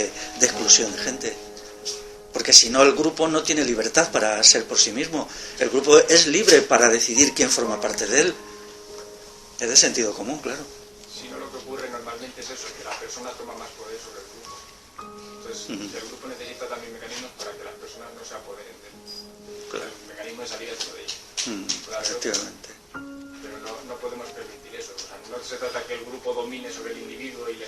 de exclusión de gente. Porque si no, el grupo no tiene libertad para ser por sí mismo. El grupo es libre para decidir quién forma parte de él. Es de sentido común, claro. Si no, lo que ocurre normalmente es eso, que la persona toma más poder sobre el grupo. Entonces, el grupo necesita también mecanismos para que las personas no se apoderen de él. Claro. El mecanismo de salida es uno de ellos. Efectivamente. Pero no podemos permitir eso. O sea, no se trata que el grupo domine sobre el individuo y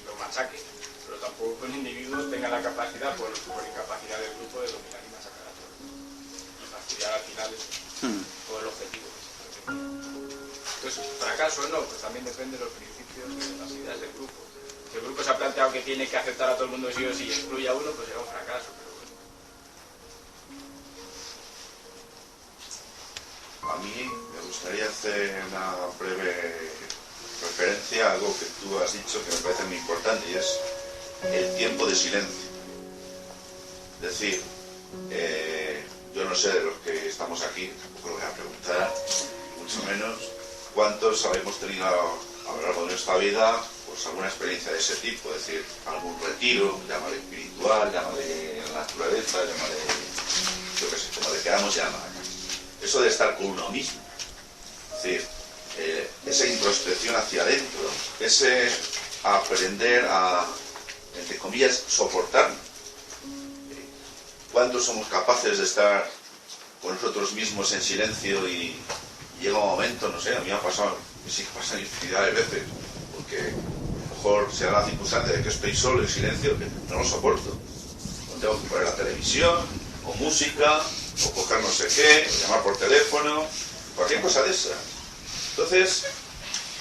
lo machaque, pero tampoco el individuo tenga la capacidad, por incapacidad del grupo, de dominar y machacar a todo el mundo. Y fastidiar al final todo el objetivo que se pretende. Entonces, fracaso o no, pues también depende de los principios y de las ideas del grupo. Si el grupo se ha planteado que tiene que aceptar a todo el mundo sí o sí y excluye a uno, pues será un fracaso. Pero bueno. A mí me gustaría hacer una breve referencia a algo que tú has dicho que me parece muy importante, y es el tiempo de silencio. Es decir, yo no sé de los que estamos aquí, tampoco lo voy a preguntar, mucho menos, cuántos habéis tenido a lo largo de nuestra vida pues alguna experiencia de ese tipo, es decir, algún retiro, llámale espiritual, llámale naturaleza, llámale, yo qué sé, como le queramos llamar. Eso de estar con uno mismo, es decir, esa introspección hacia adentro, ese aprender a, entre comillas, soportarnos. ¿Cuántos somos capaces de estar con nosotros mismos en silencio y llega un momento, no sé, a mí me ha pasado, me sigue pasando infinidad de veces, porque a lo mejor se da la circunstancia de que estoy solo en silencio, que no lo soporto. O tengo que poner la televisión, o música, o coger no sé qué, o llamar por teléfono, cualquier cosa de esas. Entonces,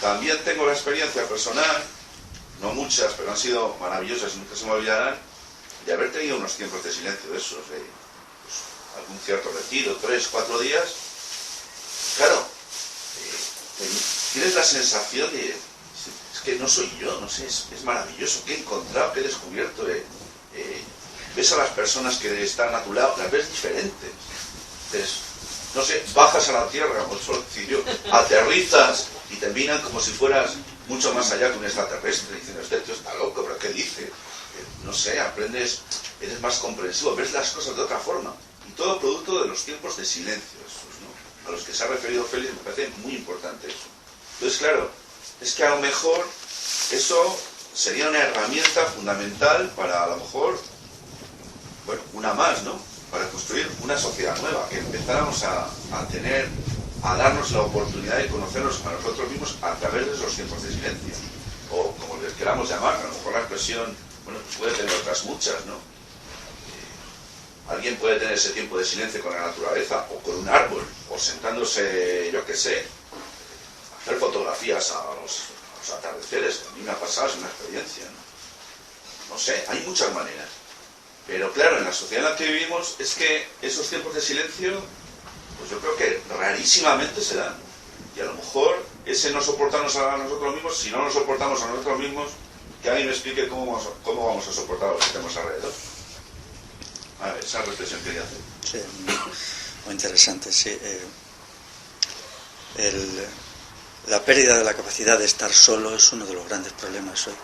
también tengo la experiencia personal, no muchas, pero han sido maravillosas y nunca se me olvidarán, de haber tenido unos tiempos de silencio de esos, de pues, algún cierto retiro, 3, 4 días. Claro, tienes la sensación de, es que no soy yo, no sé, es maravilloso, qué he encontrado, qué he descubierto. Ves a las personas que están a tu lado, las ves diferentes. No sé, bajas a la tierra, como suelo decir yo, aterrizas y te miran como si fueras mucho más allá que un extraterrestre, diciendo, este tío está loco, pero ¿qué dice? No sé, aprendes, eres más comprensivo, ves las cosas de otra forma. Y todo producto de los tiempos de silencio, esos, ¿no? A los que se ha referido Félix, me parece muy importante eso. Entonces, claro, es que a lo mejor eso sería una herramienta fundamental para, a lo mejor, bueno, una más, ¿no? Para construir una sociedad nueva, que empezáramos a darnos la oportunidad de conocernos a nosotros mismos a través de esos tiempos de silencio. O como les queramos llamar, a lo mejor la expresión, bueno, puede tener otras muchas, ¿no? Alguien puede tener ese tiempo de silencio con la naturaleza, o con un árbol, o sentándose, yo qué sé, hacer fotografías a los atardeceres. A mí me ha pasado, es una experiencia, ¿no? No sé, hay muchas maneras. Pero claro, en la sociedad en la que vivimos es que esos tiempos de silencio, pues yo creo que rarísimamente se dan. Y a lo mejor ese no soportarnos a nosotros mismos, si no nos soportamos a nosotros mismos, que alguien me explique cómo vamos a soportar a los que tenemos alrededor. A ver, esa reflexión quería hacer. Sí, muy interesante, sí. La pérdida de la capacidad de estar solo es uno de los grandes problemas hoy.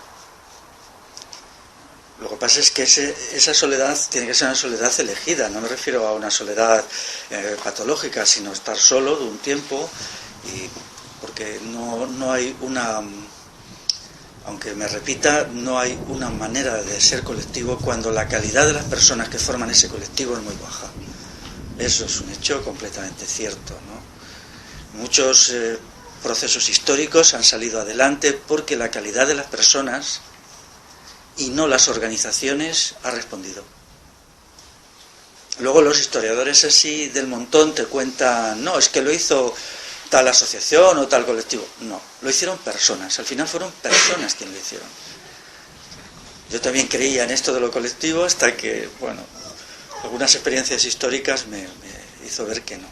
Lo que pasa es que esa soledad tiene que ser una soledad elegida, no me refiero a una soledad patológica, sino estar solo de un tiempo, y porque no hay una, aunque me repita, no hay una manera de ser colectivo cuando la calidad de las personas que forman ese colectivo es muy baja. Eso es un hecho completamente cierto, ¿no? Muchos procesos históricos han salido adelante porque la calidad de las personas y no las organizaciones ha respondido. Luego los historiadores así del montón te cuentan, no, es que lo hizo tal asociación o tal colectivo. No, lo hicieron personas, al final fueron personas quienes lo hicieron. Yo también creía en esto de lo colectivo hasta que, bueno, algunas experiencias históricas me hizo ver que no.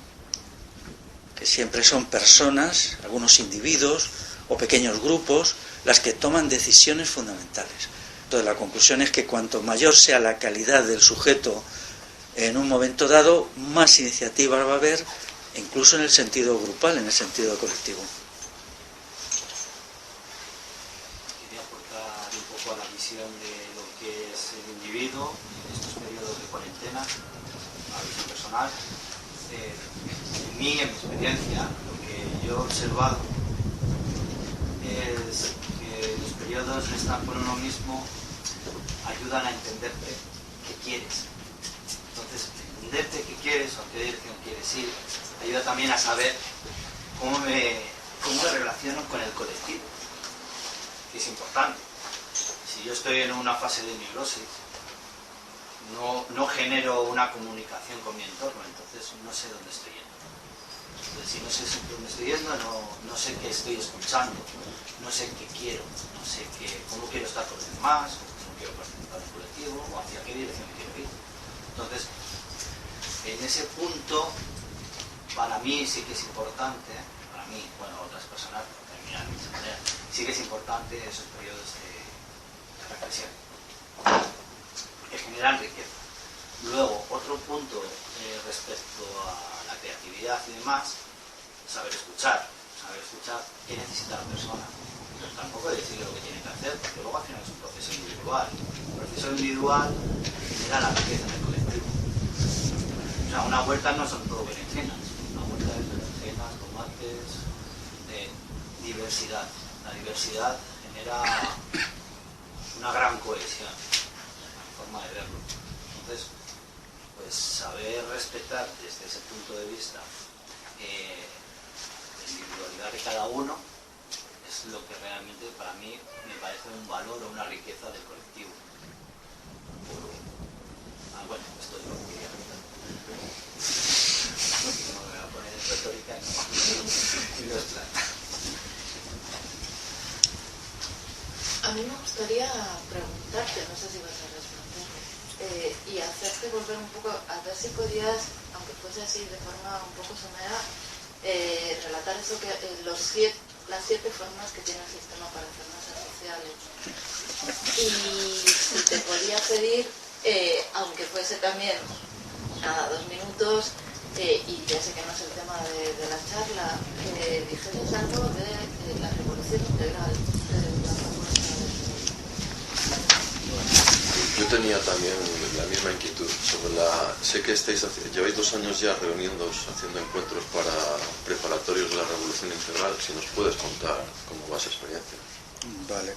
Que siempre son personas, algunos individuos o pequeños grupos, las que toman decisiones fundamentales. Entonces la conclusión es que cuanto mayor sea la calidad del sujeto en un momento dado, más iniciativa va a haber, incluso en el sentido grupal, en el sentido colectivo. Quería aportar un poco a la visión de lo que es el vivido en estos periodos de cuarentena, una visión personal. En mi experiencia, lo que yo he observado es que los periodos de estar por uno mismo ayudan a entenderte qué quieres. Entonces, entenderte qué quieres o a qué dirección quieres ir, ayuda también a saber cómo me relaciono con el colectivo, que es importante. Si yo estoy en una fase de neurosis, no genero una comunicación con mi entorno, entonces no sé dónde estoy yendo. Entonces, si no sé dónde estoy yendo, no sé qué estoy escuchando, no sé qué quiero, no sé cómo quiero estar con los demás, cómo quiero participar en el colectivo, o hacia qué dirección quiero ir. Entonces, en ese punto, para mí sí que es importante, para mí, bueno, otras personas terminan de esa manera, sí que es importante esos periodos de reflexión, porque generan riqueza. Luego, otro punto respecto a la creatividad y demás, saber escuchar qué necesita la persona. Pero tampoco decirle lo que tiene que hacer, porque luego al final es un proceso individual. El proceso individual genera la riqueza del colectivo. O sea, una huerta no son todo berenjenas. Una huerta es berenjenas, tomates, diversidad. La diversidad genera una gran cohesión, una forma de verlo. Entonces, pues saber respetar desde ese punto de vista la individualidad de cada uno es lo que realmente para mí me parece un valor o una riqueza del colectivo. Bueno, esto es lo que quería comentar. No me voy a poner en retórica y no es claro. A mí me gustaría preguntarte, no sé si vas a responder, y hacerte volver un poco, a ver si podías, aunque fuese así de forma un poco somera, relatar eso que las 7 formas que tiene el sistema para hacer masas sociales. Y si te podía pedir, aunque fuese también nada, 2 minutos, y ya sé que no es el tema de la charla, dijeras algo de la revolución integral de la propuesta de... Yo tenía también la misma inquietud sobre sé que lleváis 2 años ya reuniéndoos, haciendo encuentros para preparatorios de la revolución integral. Si nos puedes contar cómo va esa experiencia. Vale.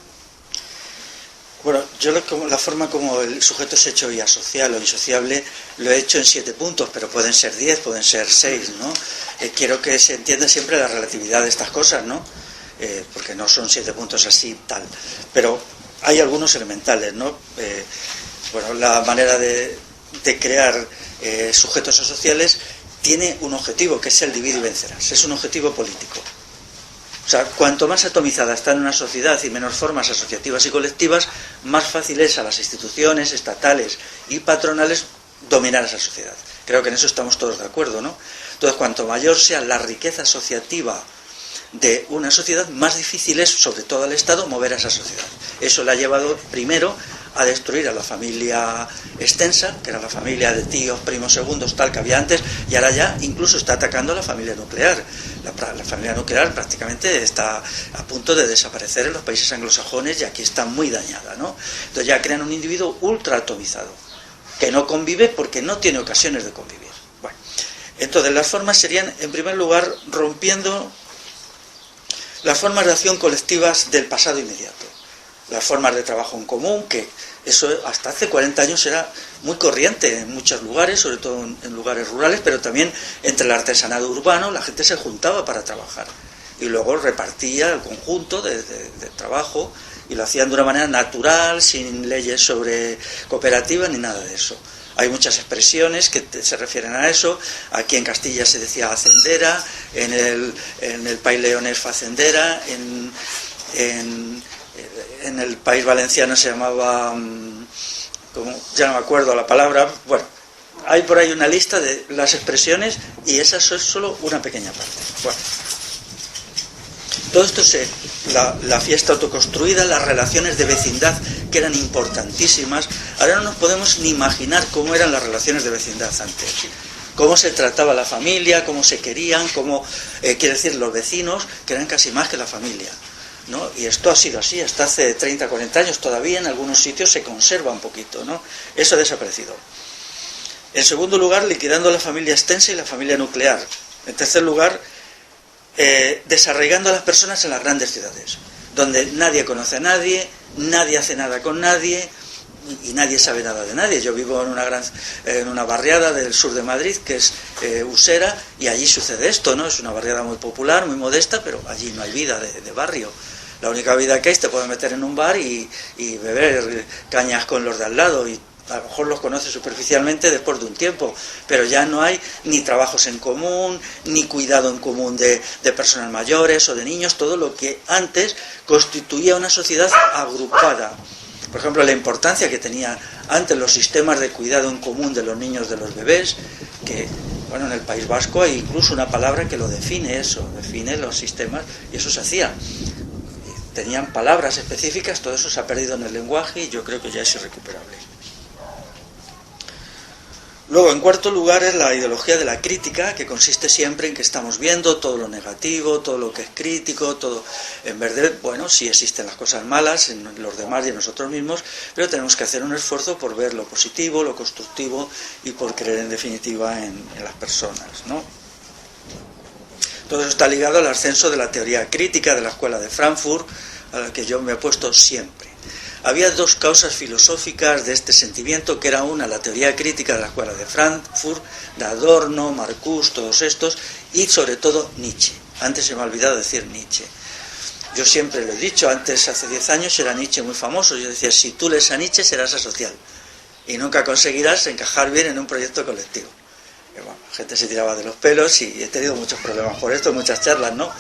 Bueno, yo la forma como el sujeto es hecho y asocial o insociable lo he hecho en 7 puntos, pero pueden ser 10, pueden ser 6, ¿no? Quiero que se entienda siempre la relatividad de estas cosas, ¿no? Porque no son 7 puntos así tal, pero hay algunos elementales, ¿no? Bueno, la manera de crear sujetos sociales tiene un objetivo, que es el divide y vencerás. Es un objetivo político. O sea, cuanto más atomizada está en una sociedad y menos formas asociativas y colectivas, más fácil es a las instituciones estatales y patronales dominar esa sociedad. Creo que en eso estamos todos de acuerdo, ¿no? Entonces, cuanto mayor sea la riqueza asociativa de una sociedad, más difícil es, sobre todo al Estado, mover a esa sociedad. Eso le ha llevado primero a destruir a la familia extensa, que era la familia de tíos, primos, segundos, tal que había antes, y ahora ya incluso está atacando a la familia nuclear. La familia nuclear prácticamente está a punto de desaparecer en los países anglosajones y aquí está muy dañada, ¿no? Entonces ya crean un individuo ultra atomizado, que no convive porque no tiene ocasiones de convivir. Bueno, entonces las formas serían, en primer lugar, rompiendo las formas de acción colectivas del pasado inmediato. Las formas de trabajo en común, que eso hasta hace 40 años era muy corriente en muchos lugares, sobre todo en lugares rurales, pero también entre el artesanado urbano la gente se juntaba para trabajar y luego repartía el conjunto de trabajo y lo hacían de una manera natural, sin leyes sobre cooperativas ni nada de eso. Hay muchas expresiones que se refieren a eso. Aquí en Castilla se decía hacendera, en el País Leonés facendera, en el País Valenciano se llamaba, ya no me acuerdo la palabra. Bueno, hay por ahí una lista de las expresiones y esa es solo una pequeña parte. Bueno, todo esto la fiesta autoconstruida, las relaciones de vecindad que eran importantísimas. Ahora no nos podemos ni imaginar cómo eran las relaciones de vecindad antes, cómo se trataba la familia, cómo se querían, quiere decir los vecinos, que eran casi más que la familia. ¿no? Y esto ha sido así hasta hace 30, 40 años. Todavía en algunos sitios se conserva un poquito, ¿no? Eso ha desaparecido. En segundo lugar, liquidando la familia extensa y la familia nuclear. En tercer lugar, desarraigando a las personas en las grandes ciudades, donde nadie conoce a nadie, nadie hace nada con nadie y nadie sabe nada de nadie. Yo vivo en una barriada del sur de Madrid, que es Usera, y allí sucede esto, ¿no? Es una barriada muy popular, muy modesta, pero allí no hay vida de barrio. La única vida que hay es te puedes meter en un bar y beber cañas con los de al lado, y a lo mejor los conoces superficialmente después de un tiempo, pero ya no hay ni trabajos en común, ni cuidado en común de personas mayores o de niños, todo lo que antes constituía una sociedad agrupada. Por ejemplo, la importancia que tenían antes los sistemas de cuidado en común de los niños, de los bebés, que, bueno, en el País Vasco hay incluso una palabra que lo define eso, define los sistemas, y eso se hacía. Tenían palabras específicas, todo eso se ha perdido en el lenguaje y yo creo que ya es irrecuperable. Luego, en cuarto lugar, es la ideología de la crítica, que consiste siempre en que estamos viendo todo lo negativo, todo lo que es crítico, todo, en vez de, bueno, sí existen las cosas malas en los demás y en nosotros mismos, pero tenemos que hacer un esfuerzo por ver lo positivo, lo constructivo y por creer en definitiva en las personas, ¿no? Todo eso está ligado al ascenso de la teoría crítica de la Escuela de Frankfurt, a la que yo me he opuesto siempre. Había dos causas filosóficas de este sentimiento, que era una, la teoría crítica de la Escuela de Frankfurt, de Adorno, Marcuse, todos estos, y sobre todo Nietzsche. Antes se me ha olvidado decir Nietzsche. Yo siempre lo he dicho, antes, hace 10 años, era Nietzsche muy famoso. Yo decía, si tú lees a Nietzsche serás asocial y nunca conseguirás encajar bien en un proyecto colectivo. Y bueno, la gente se tiraba de los pelos y he tenido muchos problemas por esto, muchas charlas, ¿no?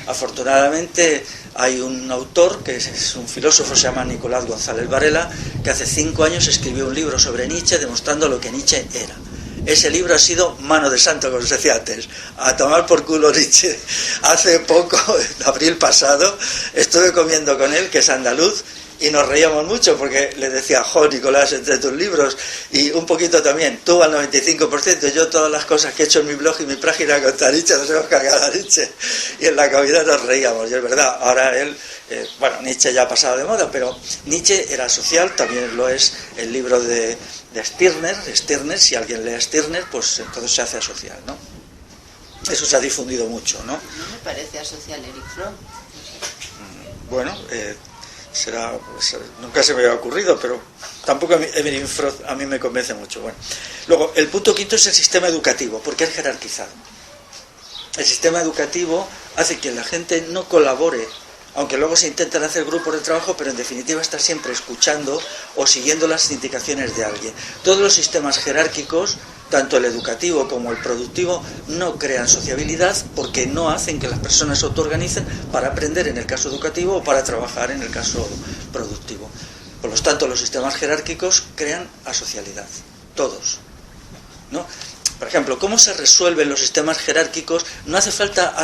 Afortunadamente hay un autor, que es un filósofo, se llama Nicolás González Varela, que hace 5 años escribió un libro sobre Nietzsche demostrando lo que Nietzsche era. Ese libro ha sido mano de santo, como se decía antes, a tomar por culo Nietzsche. Hace poco, en abril pasado, estuve comiendo con él, que es andaluz, y nos reíamos mucho porque le decía, jo, Nicolás, entre tus libros y un poquito también, tú al 95%, yo todas las cosas que he hecho en mi blog y mi página contra Nietzsche nos hemos cargado a Nietzsche, y en la comida nos reíamos. Y es verdad, ahora él, bueno, Nietzsche ya ha pasado de moda, pero Nietzsche era social, también lo es el libro de Stirner, si alguien lee a Stirner, pues entonces se hace asocial, ¿no? Eso se ha difundido mucho, ¿no? No me parece asocial Eric Fromm. Bueno, será, pues, nunca se me había ocurrido, pero tampoco Emily Fromm a mí me convence mucho. Bueno, luego, el punto quinto es el sistema educativo, porque es jerarquizado. El sistema educativo hace que la gente no colabore, aunque luego se intentan hacer grupos de trabajo, pero en definitiva está siempre escuchando o siguiendo las indicaciones de alguien. Todos los sistemas jerárquicos, tanto el educativo como el productivo, no crean sociabilidad porque no hacen que las personas se autoorganicen para aprender en el caso educativo o para trabajar en el caso productivo. Por lo tanto, los sistemas jerárquicos crean asocialidad, todos, ¿no? Por ejemplo, ¿cómo se resuelven los sistemas jerárquicos? No hace falta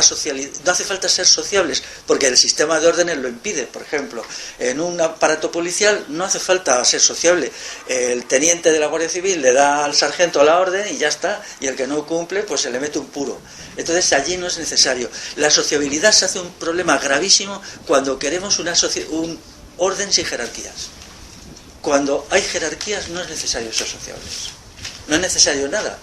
ser sociables, porque el sistema de órdenes lo impide. Por ejemplo, en un aparato policial no hace falta ser sociable. El teniente de la Guardia Civil le da al sargento la orden y ya está, y el que no cumple, pues se le mete un puro. Entonces allí no es necesario. La sociabilidad se hace un problema gravísimo cuando queremos un orden sin jerarquías. Cuando hay jerarquías no es necesario ser sociables. No es necesario nada.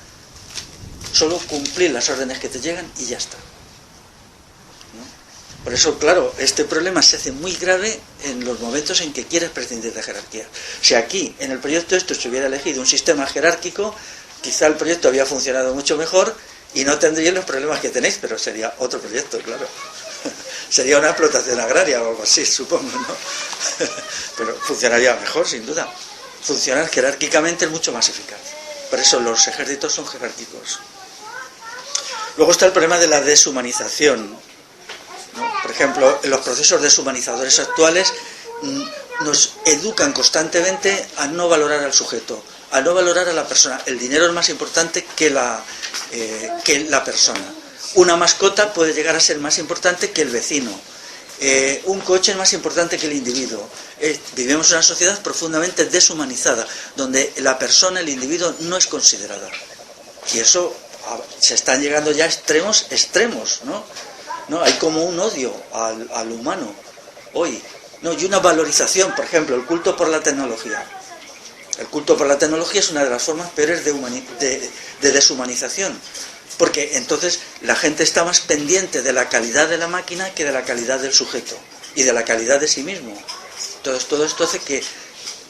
Solo cumplir las órdenes que te llegan y ya está, ¿no? Por eso, claro, este problema se hace muy grave en los momentos en que quieres prescindir de jerarquía. Si aquí, en el proyecto se hubiera elegido un sistema jerárquico, quizá el proyecto había funcionado mucho mejor y no tendríais los problemas que tenéis, pero sería otro proyecto, claro. Sería una explotación agraria o algo así, supongo, ¿no? Pero funcionaría mejor, sin duda. Funcionar jerárquicamente es mucho más eficaz. Por eso los ejércitos son jerárquicos. Luego está el problema de la deshumanización, ¿no? Por ejemplo, los procesos deshumanizadores actuales nos educan constantemente a no valorar al sujeto, a no valorar a la persona. El dinero es más importante que la persona. Una mascota puede llegar a ser más importante que el vecino. Un coche es más importante que el individuo. Vivimos en una sociedad profundamente deshumanizada, donde la persona, el individuo, no es considerada. Y eso se están llegando ya a extremos, ¿no? Hay como un odio al humano. hoy, ¿no? Y una valorización, por ejemplo, el culto por la tecnología. El culto por la tecnología es una de las formas peores de deshumanización, porque entonces la gente está más pendiente de la calidad de la máquina que de la calidad del sujeto y de la calidad de sí mismo. Entonces todo esto hace que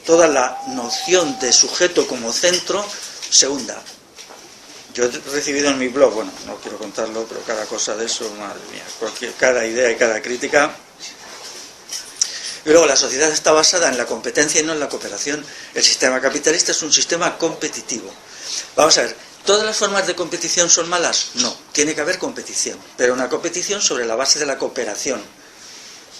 toda la noción de sujeto como centro se hunda. Yo he recibido en mi blog, bueno, no quiero contarlo, pero cada cosa de eso, madre mía, cada idea y cada crítica. Y luego la sociedad está basada en la competencia y no en la cooperación. El sistema capitalista es un sistema competitivo. Vamos a ver, ¿todas las formas de competición son malas? No, tiene que haber competición, pero una competición sobre la base de la cooperación.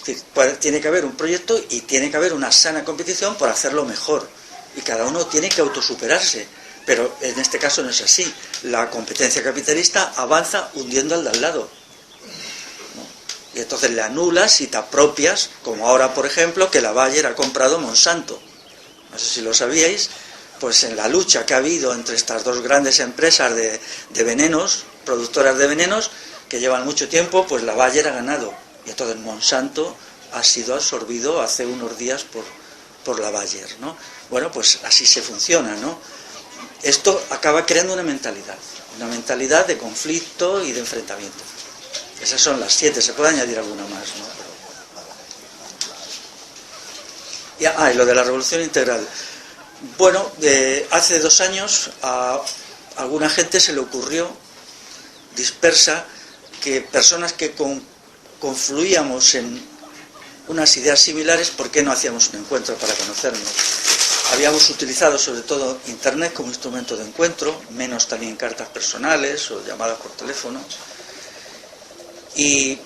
Es decir, tiene que haber un proyecto y tiene que haber una sana competición por hacerlo mejor. Y cada uno tiene que autosuperarse, pero en este caso no es así. La competencia capitalista avanza hundiendo al de al lado. Y entonces le anulas y te apropias, como ahora, por ejemplo, que la Bayer ha comprado Monsanto. No sé si lo sabíais, pues en la lucha que ha habido entre estas dos grandes empresas de venenos, productoras de venenos, que llevan mucho tiempo, pues la Bayer ha ganado. Y entonces Monsanto ha sido absorbido hace unos días por la Bayer, ¿no? Bueno, pues así se funciona, ¿no? Esto acaba creando una mentalidad de conflicto y de enfrentamiento. Esas son las 7, se puede añadir alguna más, ¿no? Y lo de la revolución integral. Bueno, hace 2 años a alguna gente se le ocurrió, dispersa, que personas que confluíamos en unas ideas similares, ¿por qué no hacíamos un encuentro para conocernos? Habíamos utilizado sobre todo Internet como instrumento de encuentro, menos también cartas personales o llamadas por teléfono. Y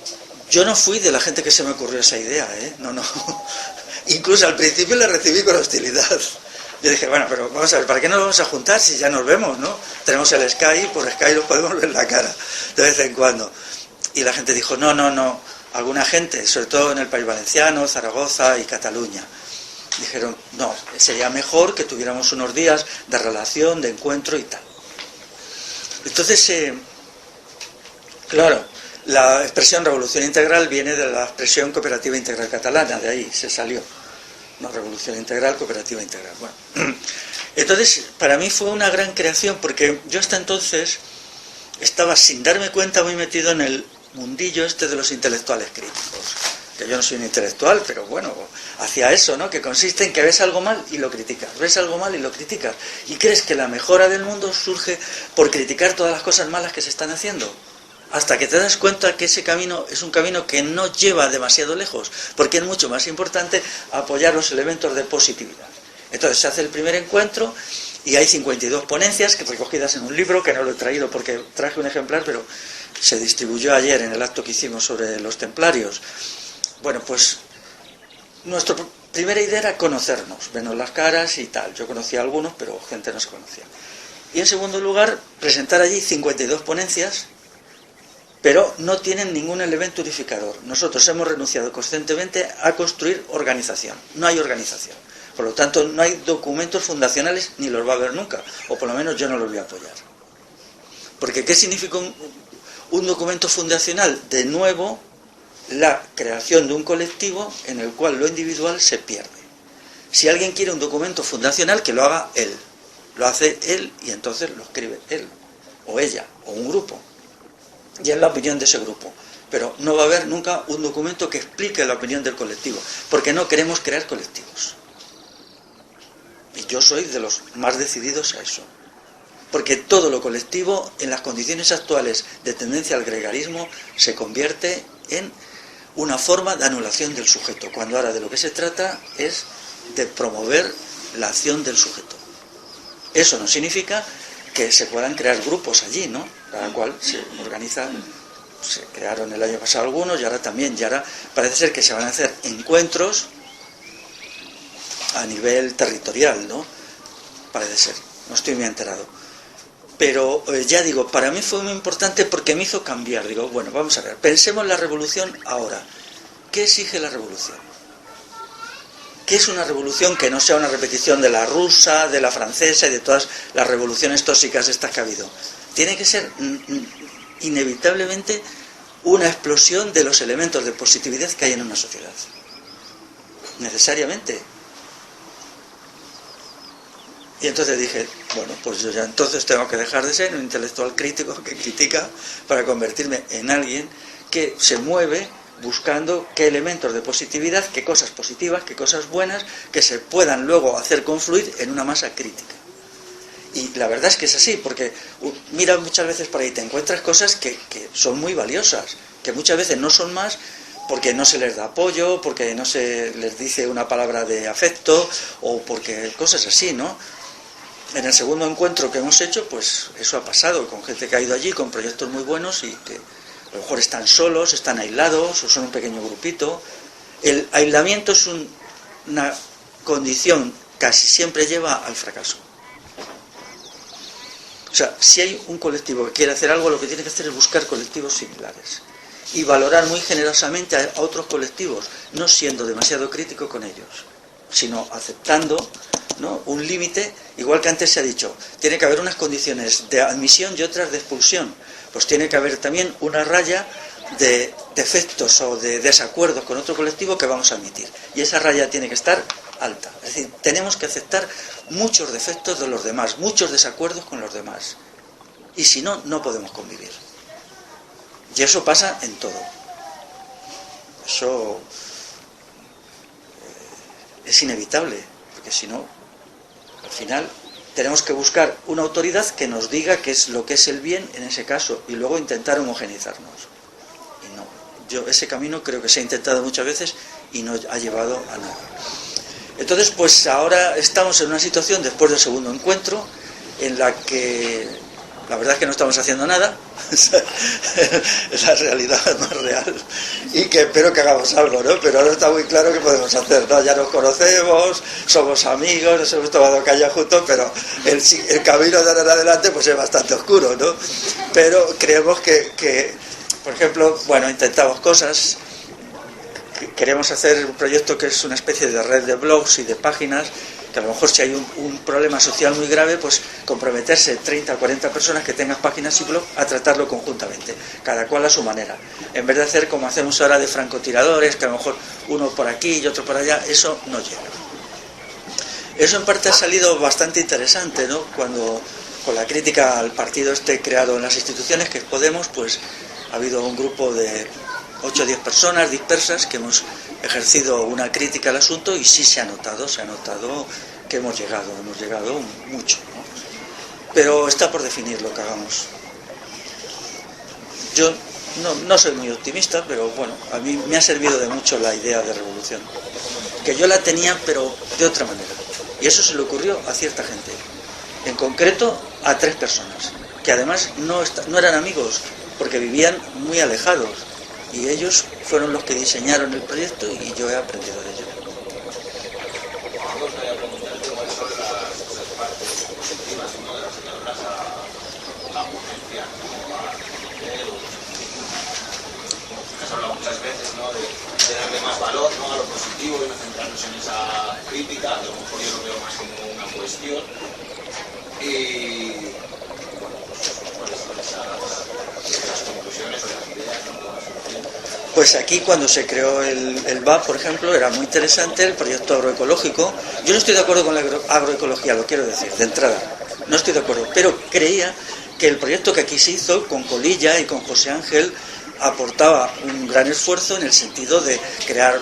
yo no fui de la gente que se me ocurrió esa idea, no. Incluso al principio la recibí con hostilidad. Yo dije, bueno, pero vamos a ver, ¿para qué nos vamos a juntar si ya nos vemos, no? Tenemos el Skype, por Skype nos podemos ver la cara de vez en cuando. Y la gente dijo, no. Alguna gente, sobre todo en el País Valenciano, Zaragoza y Cataluña, dijeron, no, sería mejor que tuviéramos unos días de relación, de encuentro y tal. Entonces, claro, la expresión revolución integral viene de la expresión cooperativa integral catalana, de ahí se salió. No, revolución integral, cooperativa integral. Bueno, entonces para mí fue una gran creación, porque yo hasta entonces estaba sin darme cuenta muy metido en el mundillo este de los intelectuales críticos. Que yo no soy un intelectual, pero bueno, hacía eso, ¿no? Que consiste en que ves algo mal y lo criticas, ves algo mal y lo criticas. Y crees que la mejora del mundo surge por criticar todas las cosas malas que se están haciendo. Hasta que te das cuenta que ese camino es un camino que no lleva demasiado lejos, porque es mucho más importante apoyar los elementos de positividad. Entonces se hace el primer encuentro y hay 52 ponencias que recogidas en un libro, que no lo he traído porque traje un ejemplar, pero se distribuyó ayer en el acto que hicimos sobre los templarios. Bueno, pues nuestra primera idea era conocernos, vernos las caras y tal. Yo conocía a algunos, pero gente no se conocía. Y en segundo lugar, presentar allí 52 ponencias, pero no tienen ningún elemento unificador. Nosotros hemos renunciado conscientemente a construir organización. No hay organización. Por lo tanto, no hay documentos fundacionales, ni los va a haber nunca. O por lo menos yo no los voy a apoyar. Porque ¿qué significa un documento fundacional? De nuevo, la creación de un colectivo en el cual lo individual se pierde. Si alguien quiere un documento fundacional, que lo haga él. Lo hace él y entonces lo escribe él, o ella, o un grupo. Y es la opinión de ese grupo. Pero no va a haber nunca un documento que explique la opinión del colectivo, porque no queremos crear colectivos. Y yo soy de los más decididos a eso. Porque todo lo colectivo, en las condiciones actuales de tendencia al gregarismo, se convierte en una forma de anulación del sujeto, cuando ahora de lo que se trata es de promover la acción del sujeto. Eso no significa que se puedan crear grupos allí, ¿no? Cada cual se organiza, se crearon el año pasado algunos y ahora también, y ahora parece ser que se van a hacer encuentros a nivel territorial, ¿no? Parece ser, no estoy muy enterado. Pero ya digo, para mí fue muy importante porque me hizo cambiar. Digo, bueno, vamos a ver, pensemos la revolución ahora. ¿Qué exige la revolución? ¿Qué es una revolución que no sea una repetición de la rusa, de la francesa y de todas las revoluciones tóxicas estas que ha habido? Tiene que ser inevitablemente una explosión de los elementos de positividad que hay en una sociedad. necesariamente. Y entonces dije, bueno, pues yo ya entonces tengo que dejar de ser un intelectual crítico que critica para convertirme en alguien que se mueve buscando qué elementos de positividad, qué cosas positivas, qué cosas buenas, que se puedan luego hacer confluir en una masa crítica. Y la verdad es que es así, porque mira muchas veces por ahí, te encuentras cosas que son muy valiosas, que muchas veces no son más porque no se les da apoyo, porque no se les dice una palabra de afecto, o porque cosas así, ¿no? En el segundo encuentro que hemos hecho, pues eso ha pasado, con gente que ha ido allí, con proyectos muy buenos y que a lo mejor están solos, están aislados, o son un pequeño grupito. El aislamiento es una condición, casi siempre lleva al fracaso. O sea, si hay un colectivo que quiere hacer algo, lo que tiene que hacer es buscar colectivos similares y valorar muy generosamente a otros colectivos, no siendo demasiado crítico con ellos, sino aceptando, ¿no?, un límite, igual que antes se ha dicho, tiene que haber unas condiciones de admisión y otras de expulsión, pues tiene que haber también una raya de defectos o de desacuerdos con otro colectivo que vamos a admitir, y esa raya tiene que estar alta, es decir, tenemos que aceptar muchos defectos de los demás, muchos desacuerdos con los demás, y si no, no podemos convivir. Y eso pasa en todo. Eso es inevitable, porque si no, al final tenemos que buscar una autoridad que nos diga qué es lo que es el bien en ese caso, y luego intentar homogeneizarnos. Y no, yo ese camino creo que se ha intentado muchas veces y no ha llevado a nada. Entonces, pues ahora estamos en una situación, después del segundo encuentro, en la que la verdad es que no estamos haciendo nada, es la realidad más real, y que espero que hagamos algo, ¿no? Pero ahora está muy claro qué podemos hacer, ¿no? Ya nos conocemos, somos amigos, nos hemos tomado caña juntos, pero el camino de ahora en adelante pues es bastante oscuro, ¿no? Pero creemos que por ejemplo, bueno, intentamos cosas. Queremos hacer un proyecto que es una especie de red de blogs y de páginas, que a lo mejor si hay un problema social muy grave, pues comprometerse 30 o 40 personas que tengan páginas y blogs a tratarlo conjuntamente, cada cual a su manera. En vez de hacer como hacemos ahora de francotiradores, que a lo mejor uno por aquí y otro por allá, eso no llega. Eso en parte ha salido bastante interesante, ¿no? Cuando con la crítica al partido creado en las instituciones, que es Podemos, pues ha habido un grupo de 8 o 10 personas dispersas que hemos ejercido una crítica al asunto y sí se ha notado que hemos llegado mucho, ¿no? Pero está por definir lo que hagamos. Yo no soy muy optimista, pero bueno, a mí me ha servido de mucho la idea de revolución, que yo la tenía pero de otra manera, y eso se le ocurrió a cierta gente, en concreto a 3 personas, que además no eran amigos, porque vivían muy alejados. Y ellos fueron los que diseñaron el proyecto y yo he aprendido de ello. Me gustaría preguntarte cuáles son las partes positivas y modificadoras a la ponencia, a aprender. Has hablado muchas veces, ¿no?, de darle más valor, ¿no?, a lo positivo y no centrarnos en esa crítica, a lo mejor yo lo veo más como una cuestión. Y bueno, pues cuáles son esas conclusiones o las ideas, ¿no? Pues aquí cuando se creó el VAP, por ejemplo, era muy interesante el proyecto agroecológico. Yo no estoy de acuerdo con la agroecología, lo quiero decir, de entrada. No estoy de acuerdo, pero creía que el proyecto que aquí se hizo con Colilla y con José Ángel aportaba un gran esfuerzo en el sentido de crear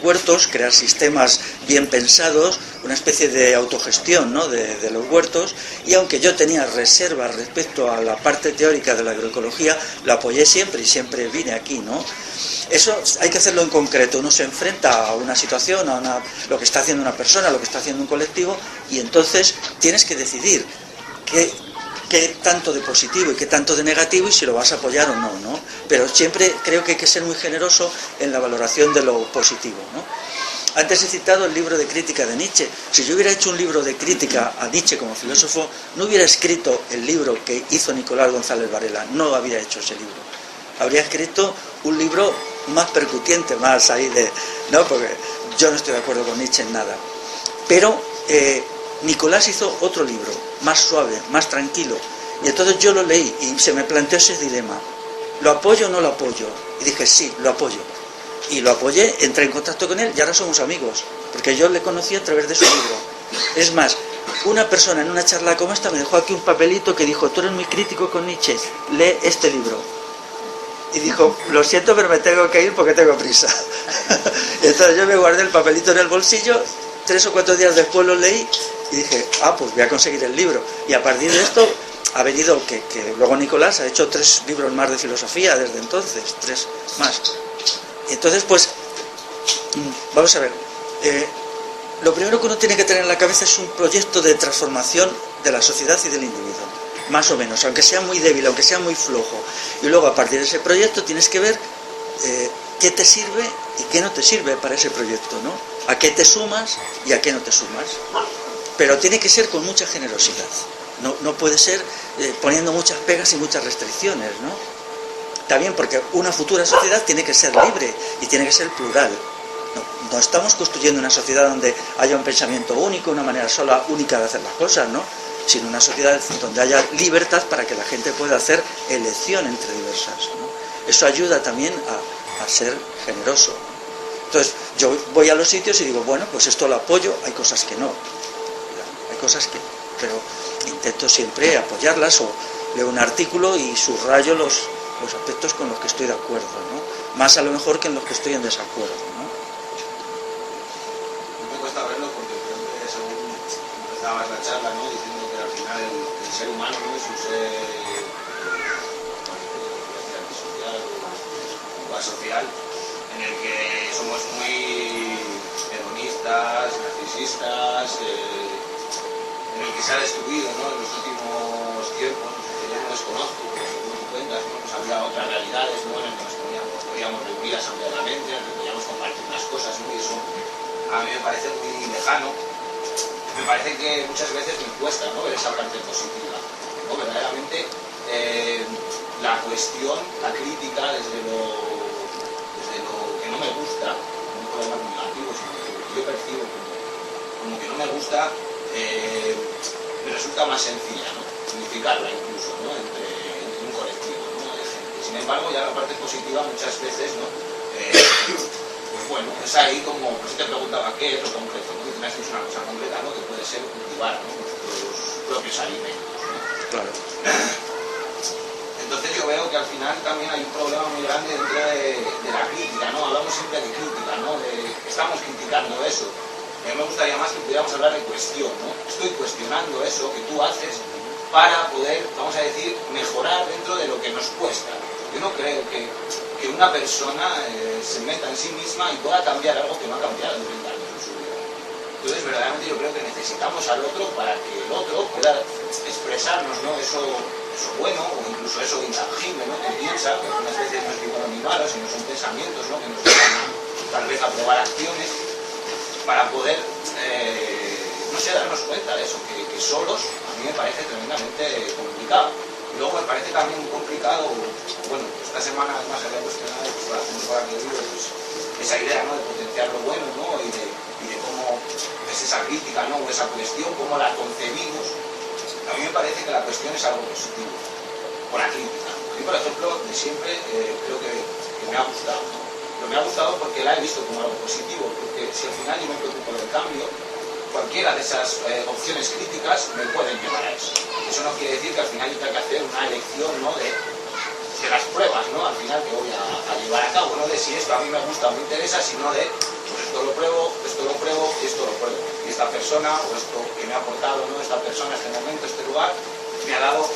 huertos, crear sistemas bien pensados, una especie de autogestión, ¿no?, de los huertos, y aunque yo tenía reservas respecto a la parte teórica de la agroecología, la apoyé siempre y siempre vine aquí, ¿no? Eso hay que hacerlo en concreto, uno se enfrenta a una situación, lo que está haciendo una persona, lo que está haciendo un colectivo, y entonces tienes que decidir qué tanto de positivo y qué tanto de negativo y si lo vas a apoyar o no, ¿no? Pero siempre creo que hay que ser muy generoso en la valoración de lo positivo, ¿no? Antes he citado el libro de crítica de Nietzsche. Si yo hubiera hecho un libro de crítica a Nietzsche como filósofo, no hubiera escrito el libro que hizo Nicolás González Varela, no habría hecho ese libro. Habría escrito un libro más percutiente, más ahí ¿no? Porque yo no estoy de acuerdo con Nietzsche en nada. Pero Nicolás hizo otro libro, más suave, más tranquilo, y entonces yo lo leí y se me planteó ese dilema: ¿lo apoyo o no lo apoyo? Y dije sí, lo apoyo, y lo apoyé, entré en contacto con él y ahora somos amigos, porque yo le conocí a través de su libro. Es más, una persona en una charla como esta me dejó aquí un papelito que dijo: tú eres muy crítico con Nietzsche, lee este libro. Y dijo: lo siento, pero me tengo que ir porque tengo prisa. Entonces yo me guardé el papelito en el bolsillo, 3 o 4 días después lo leí y dije: pues voy a conseguir el libro. Y a partir de esto ha venido que luego Nicolás ha hecho 3 libros más de filosofía desde entonces, 3 más. Entonces, pues, vamos a ver, lo primero que uno tiene que tener en la cabeza es un proyecto de transformación de la sociedad y del individuo, más o menos, aunque sea muy débil, aunque sea muy flojo. Y luego, a partir de ese proyecto, tienes que ver qué te sirve y qué no te sirve para ese proyecto, ¿no? A qué te sumas y a qué no te sumas. Pero tiene que ser con mucha generosidad. No puede ser poniendo muchas pegas y muchas restricciones, ¿no? También porque una futura sociedad tiene que ser libre y tiene que ser plural. No estamos construyendo una sociedad donde haya un pensamiento único, una manera sola, única de hacer las cosas, ¿no? Sino una sociedad donde haya libertad para que la gente pueda hacer elección entre diversas, ¿no? Eso ayuda también a ser generoso, ¿no? Entonces, yo voy a los sitios y digo: bueno, pues esto lo apoyo, hay cosas que no. Hay cosas que no, pero intento siempre apoyarlas, o leo un artículo y subrayo los aspectos con los que estoy de acuerdo, ¿no? Más a lo mejor que en los que estoy en desacuerdo, ¿no? Me cuesta verlo porque según empezabas la charla, ¿no?, diciendo que al final el ser humano no es un ser social o asocial, en el que somos muy hedonistas, narcisistas, en el que se ha destruido, ¿no?, en los últimos tiempos, que yo no desconozco, como tú cuentas, ¿no?, pues había otras realidades, ¿no?, en las que nos podíamos reunir asambleadamente, en las que podíamos compartir unas cosas, ¿no?, y eso a mí me parece muy lejano. Me parece que muchas veces me cuesta, ¿no?, ver esa parte positiva, ¿no? Verdaderamente la cuestión, la crítica desde lo que no me gusta, no un problema negativo, sino que yo percibo como que no me gusta, me resulta más sencilla, ¿no?, significarla incluso, ¿no?, entre un colectivo, ¿no?, de gente. Sin embargo, ya la parte positiva muchas veces, ¿no?, pues bueno, es ahí como, por si te preguntaba qué es lo concreto, ¿no?, y tú me has dicho una cosa concreta, ¿no?, que puede ser cultivar, ¿no?, nuestros propios alimentos, ¿no? Claro. Entonces yo veo que al final también hay un problema muy grande dentro de la crítica, ¿no? Hablamos siempre de crítica, ¿no?, estamos criticando eso. A mí me gustaría más que pudiéramos hablar de cuestión, ¿no? Estoy cuestionando eso que tú haces para poder, vamos a decir, mejorar dentro de lo que nos cuesta. Yo no creo que una persona se meta en sí misma y pueda cambiar algo que no ha cambiado en 30 años en su vida. Entonces, verdaderamente yo creo que necesitamos al otro para que el otro pueda expresarnos, ¿no?, eso bueno, o incluso eso intangible, ¿no?, que piensa, que algunas veces no es ni bueno ni malo, sino son pensamientos, ¿no?, que nos llevan tal vez a probar acciones para poder, no sé, darnos cuenta de eso, que solos a mí me parece tremendamente complicado. Y luego me parece también muy complicado, bueno, esta semana además se había cuestionado, pues para hacer para que digo, pues, esa idea, ¿no?, de potenciar lo bueno, ¿no?, y de cómo es esa crítica, ¿no?, o esa cuestión, cómo la concebimos. A mí me parece que la cuestión es algo positivo, con la crítica. A mí, por ejemplo, de siempre creo que me ha gustado, ¿no? Pero me ha gustado porque la he visto como algo positivo, porque si al final yo me preocupo del cambio, cualquiera de esas opciones críticas me pueden llevar a eso. Eso no quiere decir que al final yo tenga que hacer una elección, ¿no?, de las pruebas, ¿no?, al final que voy a llevar a cabo, no de si esto a mí me gusta o me interesa, sino de pues esto lo pruebo y esto lo pruebo. Y esta persona, o esto que me ha aportado, ¿no?, esta persona, este momento, este lugar, me ha dado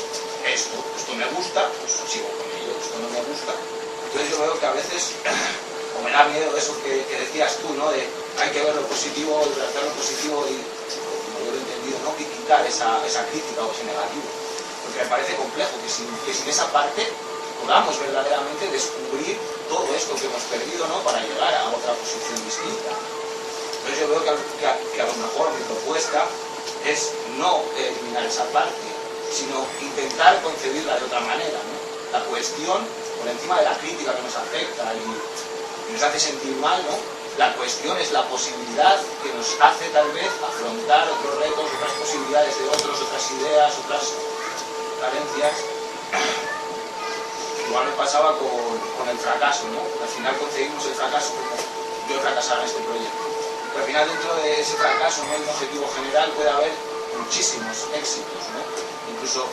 esto me gusta, pues sigo con ello, esto no me gusta. Entonces yo veo que a veces o me da miedo eso que decías tú, ¿no?, de hay que ver lo positivo, tratar lo positivo y, como yo lo he entendido, no criticar esa crítica o ese negativo. Porque me parece complejo que sin esa parte podamos verdaderamente descubrir todo esto que hemos perdido, ¿no?, para llegar a otra posición distinta. Entonces yo veo que a lo mejor mi propuesta es no eliminar esa parte, sino intentar concebirla de otra manera, ¿no? La cuestión, por encima de la crítica que nos afecta y nos hace sentir mal, ¿no?, la cuestión es la posibilidad que nos hace tal vez afrontar otros retos, otras posibilidades de otros, otras ideas, otras carencias. Igual me pasaba con el fracaso, ¿no? Al final concebimos el fracaso como yo fracasar en este proyecto. Pero al final dentro de ese fracaso, ¿no?, de un objetivo general puede haber muchísimos éxitos, ¿no? Incluso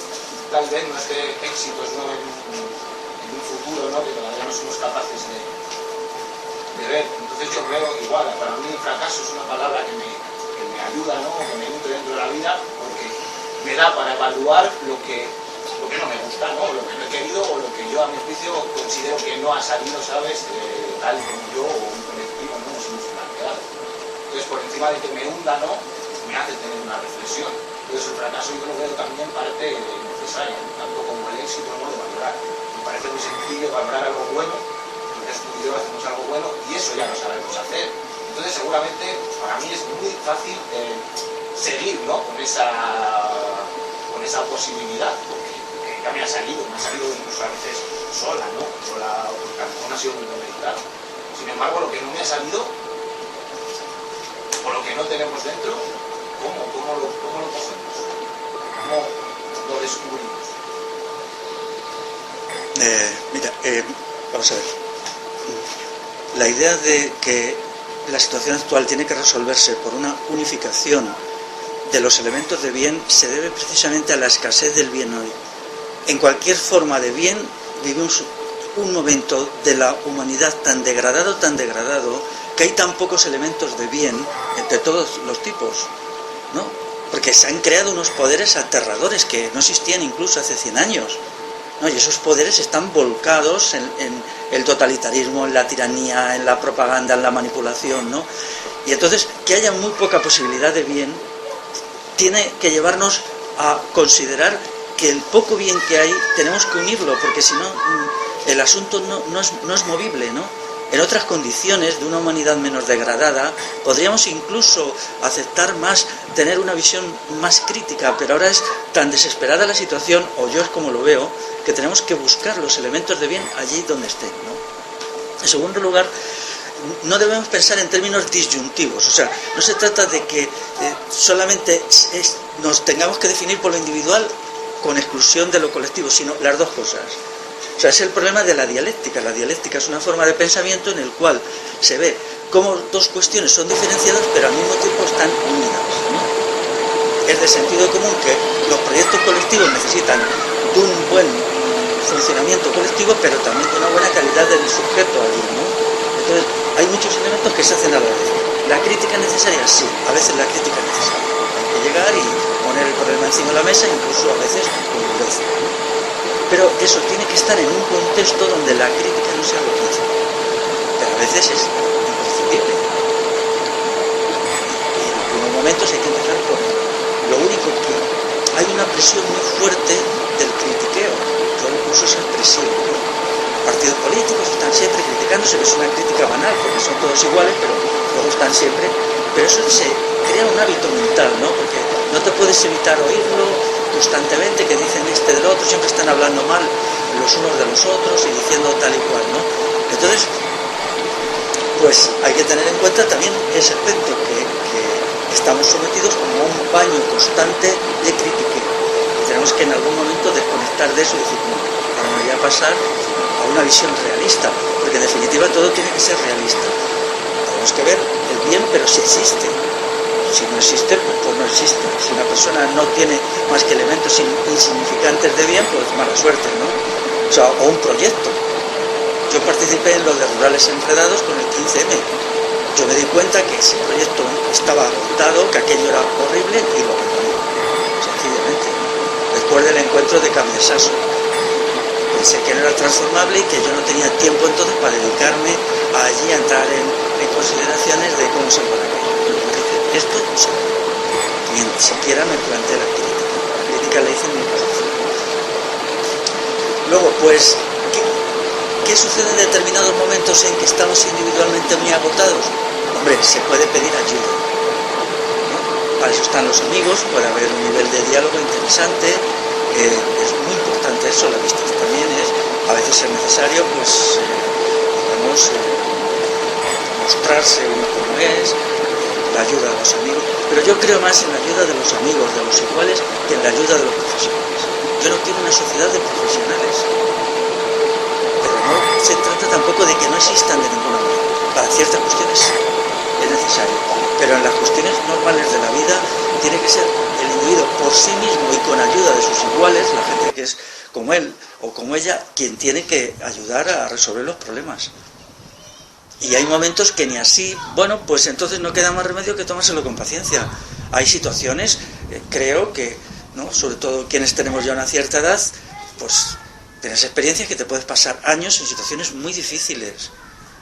tal vez no esté éxitos, ¿no?, en un futuro, ¿no?, que todavía no somos capaces de ver. Entonces yo veo igual, para mí el fracaso es una palabra que me ayuda, ¿no?, que me nutre dentro de la vida, porque me da para evaluar lo que no me gusta, ¿no?, lo que no he querido o lo que yo a mi juicio considero que no ha salido, ¿sabes?, tal como yo o un colectivo no nos hemos planteado. Entonces por encima de que me hunda, ¿no?, me hace tener una reflexión. Entonces el fracaso yo lo veo también parte necesaria, tanto como el éxito, ¿no?, de valorar. Me parece muy sencillo valorar algo bueno, entonces tú y yo hacemos algo bueno y eso ya lo sabemos hacer. Entonces seguramente para mí es muy fácil seguir, ¿no?, con esa posibilidad, porque ya me ha salido incluso a veces sola, ¿no?, porque a lo mejor no ha sido muy complicado. Sin embargo, lo que no me ha salido o lo que no tenemos dentro, ¿cómo lo cogemos? ¿Cómo lo descubrimos? Mira, vamos a ver. La idea de que la situación actual tiene que resolverse por una unificación de los elementos de bien se debe precisamente a la escasez del bien hoy. En cualquier forma de bien vivimos un momento de la humanidad tan degradado, que hay tan pocos elementos de bien entre todos los tipos, ¿no? Porque se han creado unos poderes aterradores que no existían incluso hace 100 años, ¿no? Y esos poderes están volcados en el totalitarismo, en la tiranía, en la propaganda, en la manipulación, ¿no? Y entonces, que haya muy poca posibilidad de bien tiene que llevarnos a considerar que el poco bien que hay tenemos que unirlo, porque si no el asunto no es movible, ¿no? En otras condiciones de una humanidad menos degradada podríamos incluso aceptar más, tener una visión más crítica, pero ahora es tan desesperada la situación, o yo es como lo veo, que tenemos que buscar los elementos de bien allí donde estén, ¿no? En segundo lugar, no debemos pensar en términos disyuntivos, o sea, no se trata de que solamente nos tengamos que definir por lo individual con exclusión de lo colectivo, sino las dos cosas. O sea, es el problema de la dialéctica. La dialéctica es una forma de pensamiento en el cual se ve cómo dos cuestiones son diferenciadas, pero al mismo tiempo están unidas, ¿no? Es de sentido común que los proyectos colectivos necesitan de un buen funcionamiento colectivo, pero también de una buena calidad del sujeto allí, ¿no? Entonces, hay muchos elementos que se hacen a la vez. La crítica necesaria, sí, a veces la crítica es necesaria. Hay que llegar y poner el problema encima de la mesa, incluso a veces con dureza, ¿no? Pero eso tiene que estar en un contexto donde la crítica no sea lo que hace. Pero a veces es imprescindible. Y en algunos momentos hay que empezar por él. Lo único que hay una presión muy fuerte del critiqueo. Yo lo uso esa expresión, ¿no? Partidos políticos están siempre criticándose, que es una crítica banal, porque son todos iguales, pero todos están siempre. Pero eso se crea un hábito mental, ¿no? Porque no te puedes evitar oírlo constantemente, que dicen este del otro, siempre están hablando mal los unos de los otros y diciendo tal y cual, ¿no? Entonces, pues hay que tener en cuenta también ese aspecto, que estamos sometidos como a un baño constante de critiqueo. Y tenemos que en algún momento desconectar de eso y decir, no, ahora me voy a pasar a una visión realista, porque en definitiva todo tiene que ser realista. Tenemos que ver el bien, pero si existe. Si no existe, pues no existe. Si una persona no tiene más que elementos insignificantes de bien, pues mala suerte, ¿no? O sea, o un proyecto. Yo participé en lo de Rurales Enredados con el 15M. Yo me di cuenta que ese proyecto estaba dado, que aquello era horrible y lo abandoné, sencillamente. Después del encuentro de Cabezazo, pensé que no era transformable y que yo no tenía tiempo entonces para dedicarme a allí a entrar en consideraciones de cómo se puede aquello. Esto no sé, ni siquiera me planteé la crítica la hice en mi cabeza. Luego, pues, ¿qué sucede en determinados momentos en que estamos individualmente muy agotados? Hombre, se puede pedir ayuda, ¿no? Para eso están los amigos, puede haber un nivel de diálogo interesante, es muy importante eso, la amistad también es, a veces es necesario, pues, digamos, mostrarse uno como es, la ayuda de los amigos, pero yo creo más en la ayuda de los amigos, de los iguales, que en la ayuda de los profesionales. Yo no quiero una sociedad de profesionales, pero no se trata tampoco de que no existan de ninguna manera. Para ciertas cuestiones es necesario. Pero en las cuestiones normales de la vida tiene que ser el individuo por sí mismo y con ayuda de sus iguales, la gente que es como él o como ella, quien tiene que ayudar a resolver los problemas. Y hay momentos que ni así, bueno, pues entonces no queda más remedio que tomárselo con paciencia. Hay situaciones, creo que, ¿no?, sobre todo quienes tenemos ya una cierta edad, pues tienes experiencias que te puedes pasar años en situaciones muy difíciles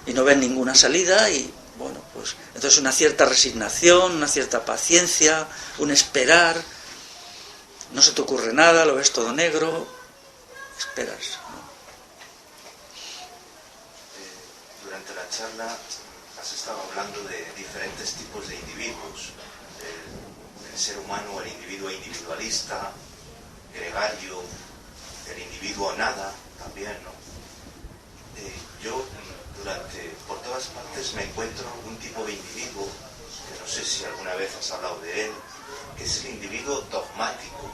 y no ves ninguna salida y, bueno, pues entonces una cierta resignación, una cierta paciencia, un esperar, no se te ocurre nada, lo ves todo negro, esperas, ¿no? Durante la charla has estado hablando de diferentes tipos de individuos, el ser humano, el individuo individualista, gregario, el individuo nada, también, ¿no? Yo, por todas partes me encuentro un tipo de individuo, que no sé si alguna vez has hablado de él, que es el individuo dogmático,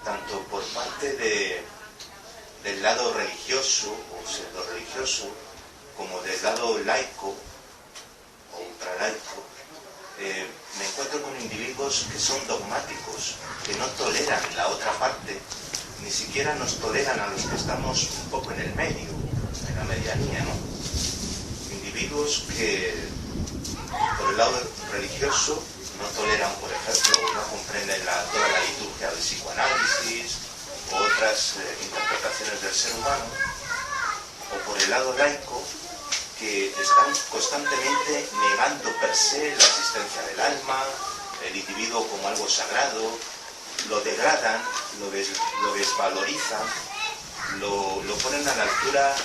tanto por parte del lado religioso o pseudo-religioso, como del lado laico o ultralaico. Me encuentro con individuos que son dogmáticos, que no toleran la otra parte, ni siquiera nos toleran a los que estamos un poco en el medio, en la medianía, ¿no? Individuos que por el lado religioso no toleran, por ejemplo, no comprenden toda la liturgia del psicoanálisis o otras interpretaciones del ser humano, o por el lado laico, que están constantemente negando per se la existencia del alma, el individuo como algo sagrado, lo degradan, lo desvalorizan, lo ponen a la altura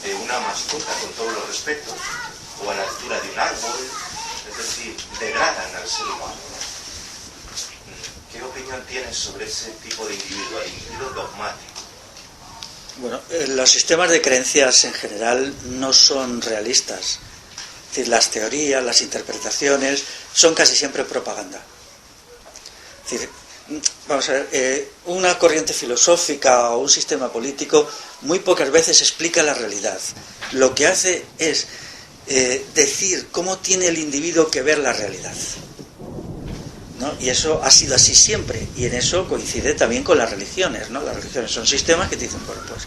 de una mascota, con todos los respetos, o a la altura de un árbol, es decir, degradan al ser humano. ¿Qué opinión tienes sobre ese tipo de individuo, el individuo dogmático? Bueno, los sistemas de creencias en general no son realistas. Es decir, las teorías, las interpretaciones son casi siempre propaganda. Es decir, vamos a ver, una corriente filosófica o un sistema político muy pocas veces explica la realidad. Lo que hace es decir cómo tiene el individuo que ver la realidad, ¿no? Y eso ha sido así siempre, y en eso coincide también con las religiones, ¿no? Las religiones son sistemas que te dicen, bueno, pues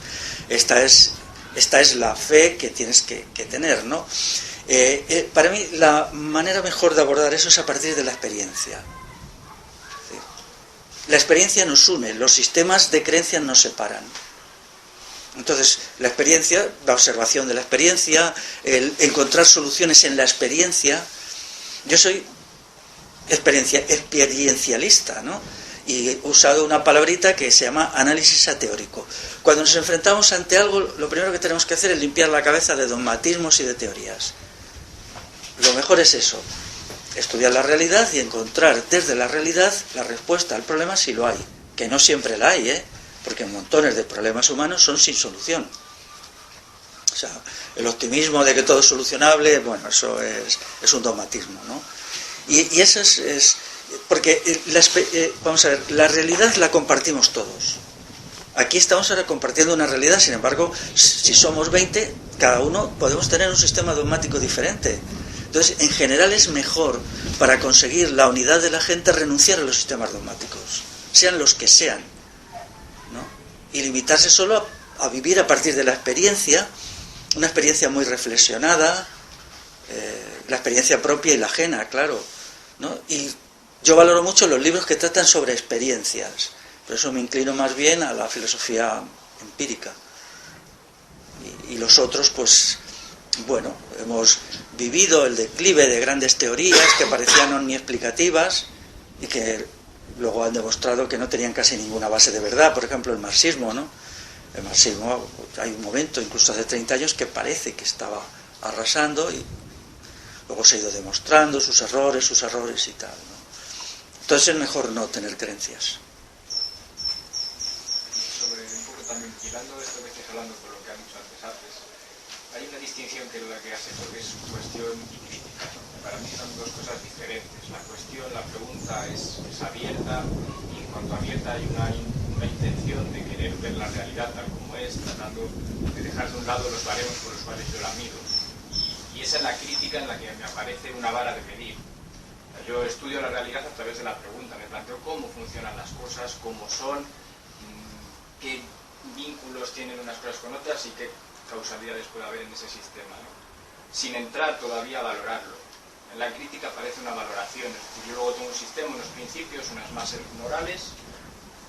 esta es la fe que tienes que tener, ¿no? Para mí la manera mejor de abordar eso es a partir de la experiencia. La experiencia nos une, los sistemas de creencias nos separan. Entonces, la experiencia, la observación de la experiencia, el encontrar soluciones en la experiencia. Yo soy experiencialista, ¿no? Y he usado una palabrita que se llama análisis ateórico. Cuando nos enfrentamos ante algo, lo primero que tenemos que hacer es limpiar la cabeza de dogmatismos y de teorías. Lo mejor es eso, estudiar la realidad y encontrar desde la realidad la respuesta al problema si lo hay, que no siempre la hay, porque montones de problemas humanos son sin solución. O sea, el optimismo de que todo es solucionable, bueno, eso es un dogmatismo, ¿no? Y eso es porque vamos a ver, la realidad la compartimos todos. Aquí estamos ahora compartiendo una realidad, sin embargo, si somos 20, cada uno podemos tener un sistema dogmático diferente. Entonces, en general es mejor, para conseguir la unidad de la gente, renunciar a los sistemas dogmáticos, sean los que sean, ¿no? Y limitarse solo a vivir a partir de la experiencia, una experiencia muy reflexionada, la experiencia propia y la ajena, claro, ¿no? Y yo valoro mucho los libros que tratan sobre experiencias, por eso me inclino más bien a la filosofía empírica. Y los otros, pues, bueno, hemos vivido el declive de grandes teorías que parecían omniexplicativas y que luego han demostrado que no tenían casi ninguna base de verdad. Por ejemplo, el marxismo, ¿no? El marxismo, hay un momento, incluso hace 30 años, que parece que estaba arrasando y luego se ha ido demostrando sus errores y tal, ¿no? Entonces es mejor no tener creencias. Sobre un poco también, hilando esto que estás hablando con lo que han dicho antes, hay una distinción que es la que has hecho, que es cuestión y crítica, ¿no? Para mí son dos cosas diferentes. La cuestión, la pregunta es abierta, y en cuanto a abierta hay una intención de querer ver la realidad tal como es, tratando de dejar de un lado los baremos por los cuales yo la mido. Y esa es la crítica en la que me aparece una vara de medir. Yo estudio la realidad a través de la pregunta, me planteo cómo funcionan las cosas, cómo son, qué vínculos tienen unas cosas con otras y qué causalidades puede haber en ese sistema, ¿no? Sin entrar todavía a valorarlo. En la crítica aparece una valoración, es decir, yo luego tengo un sistema, unos principios, unas bases morales,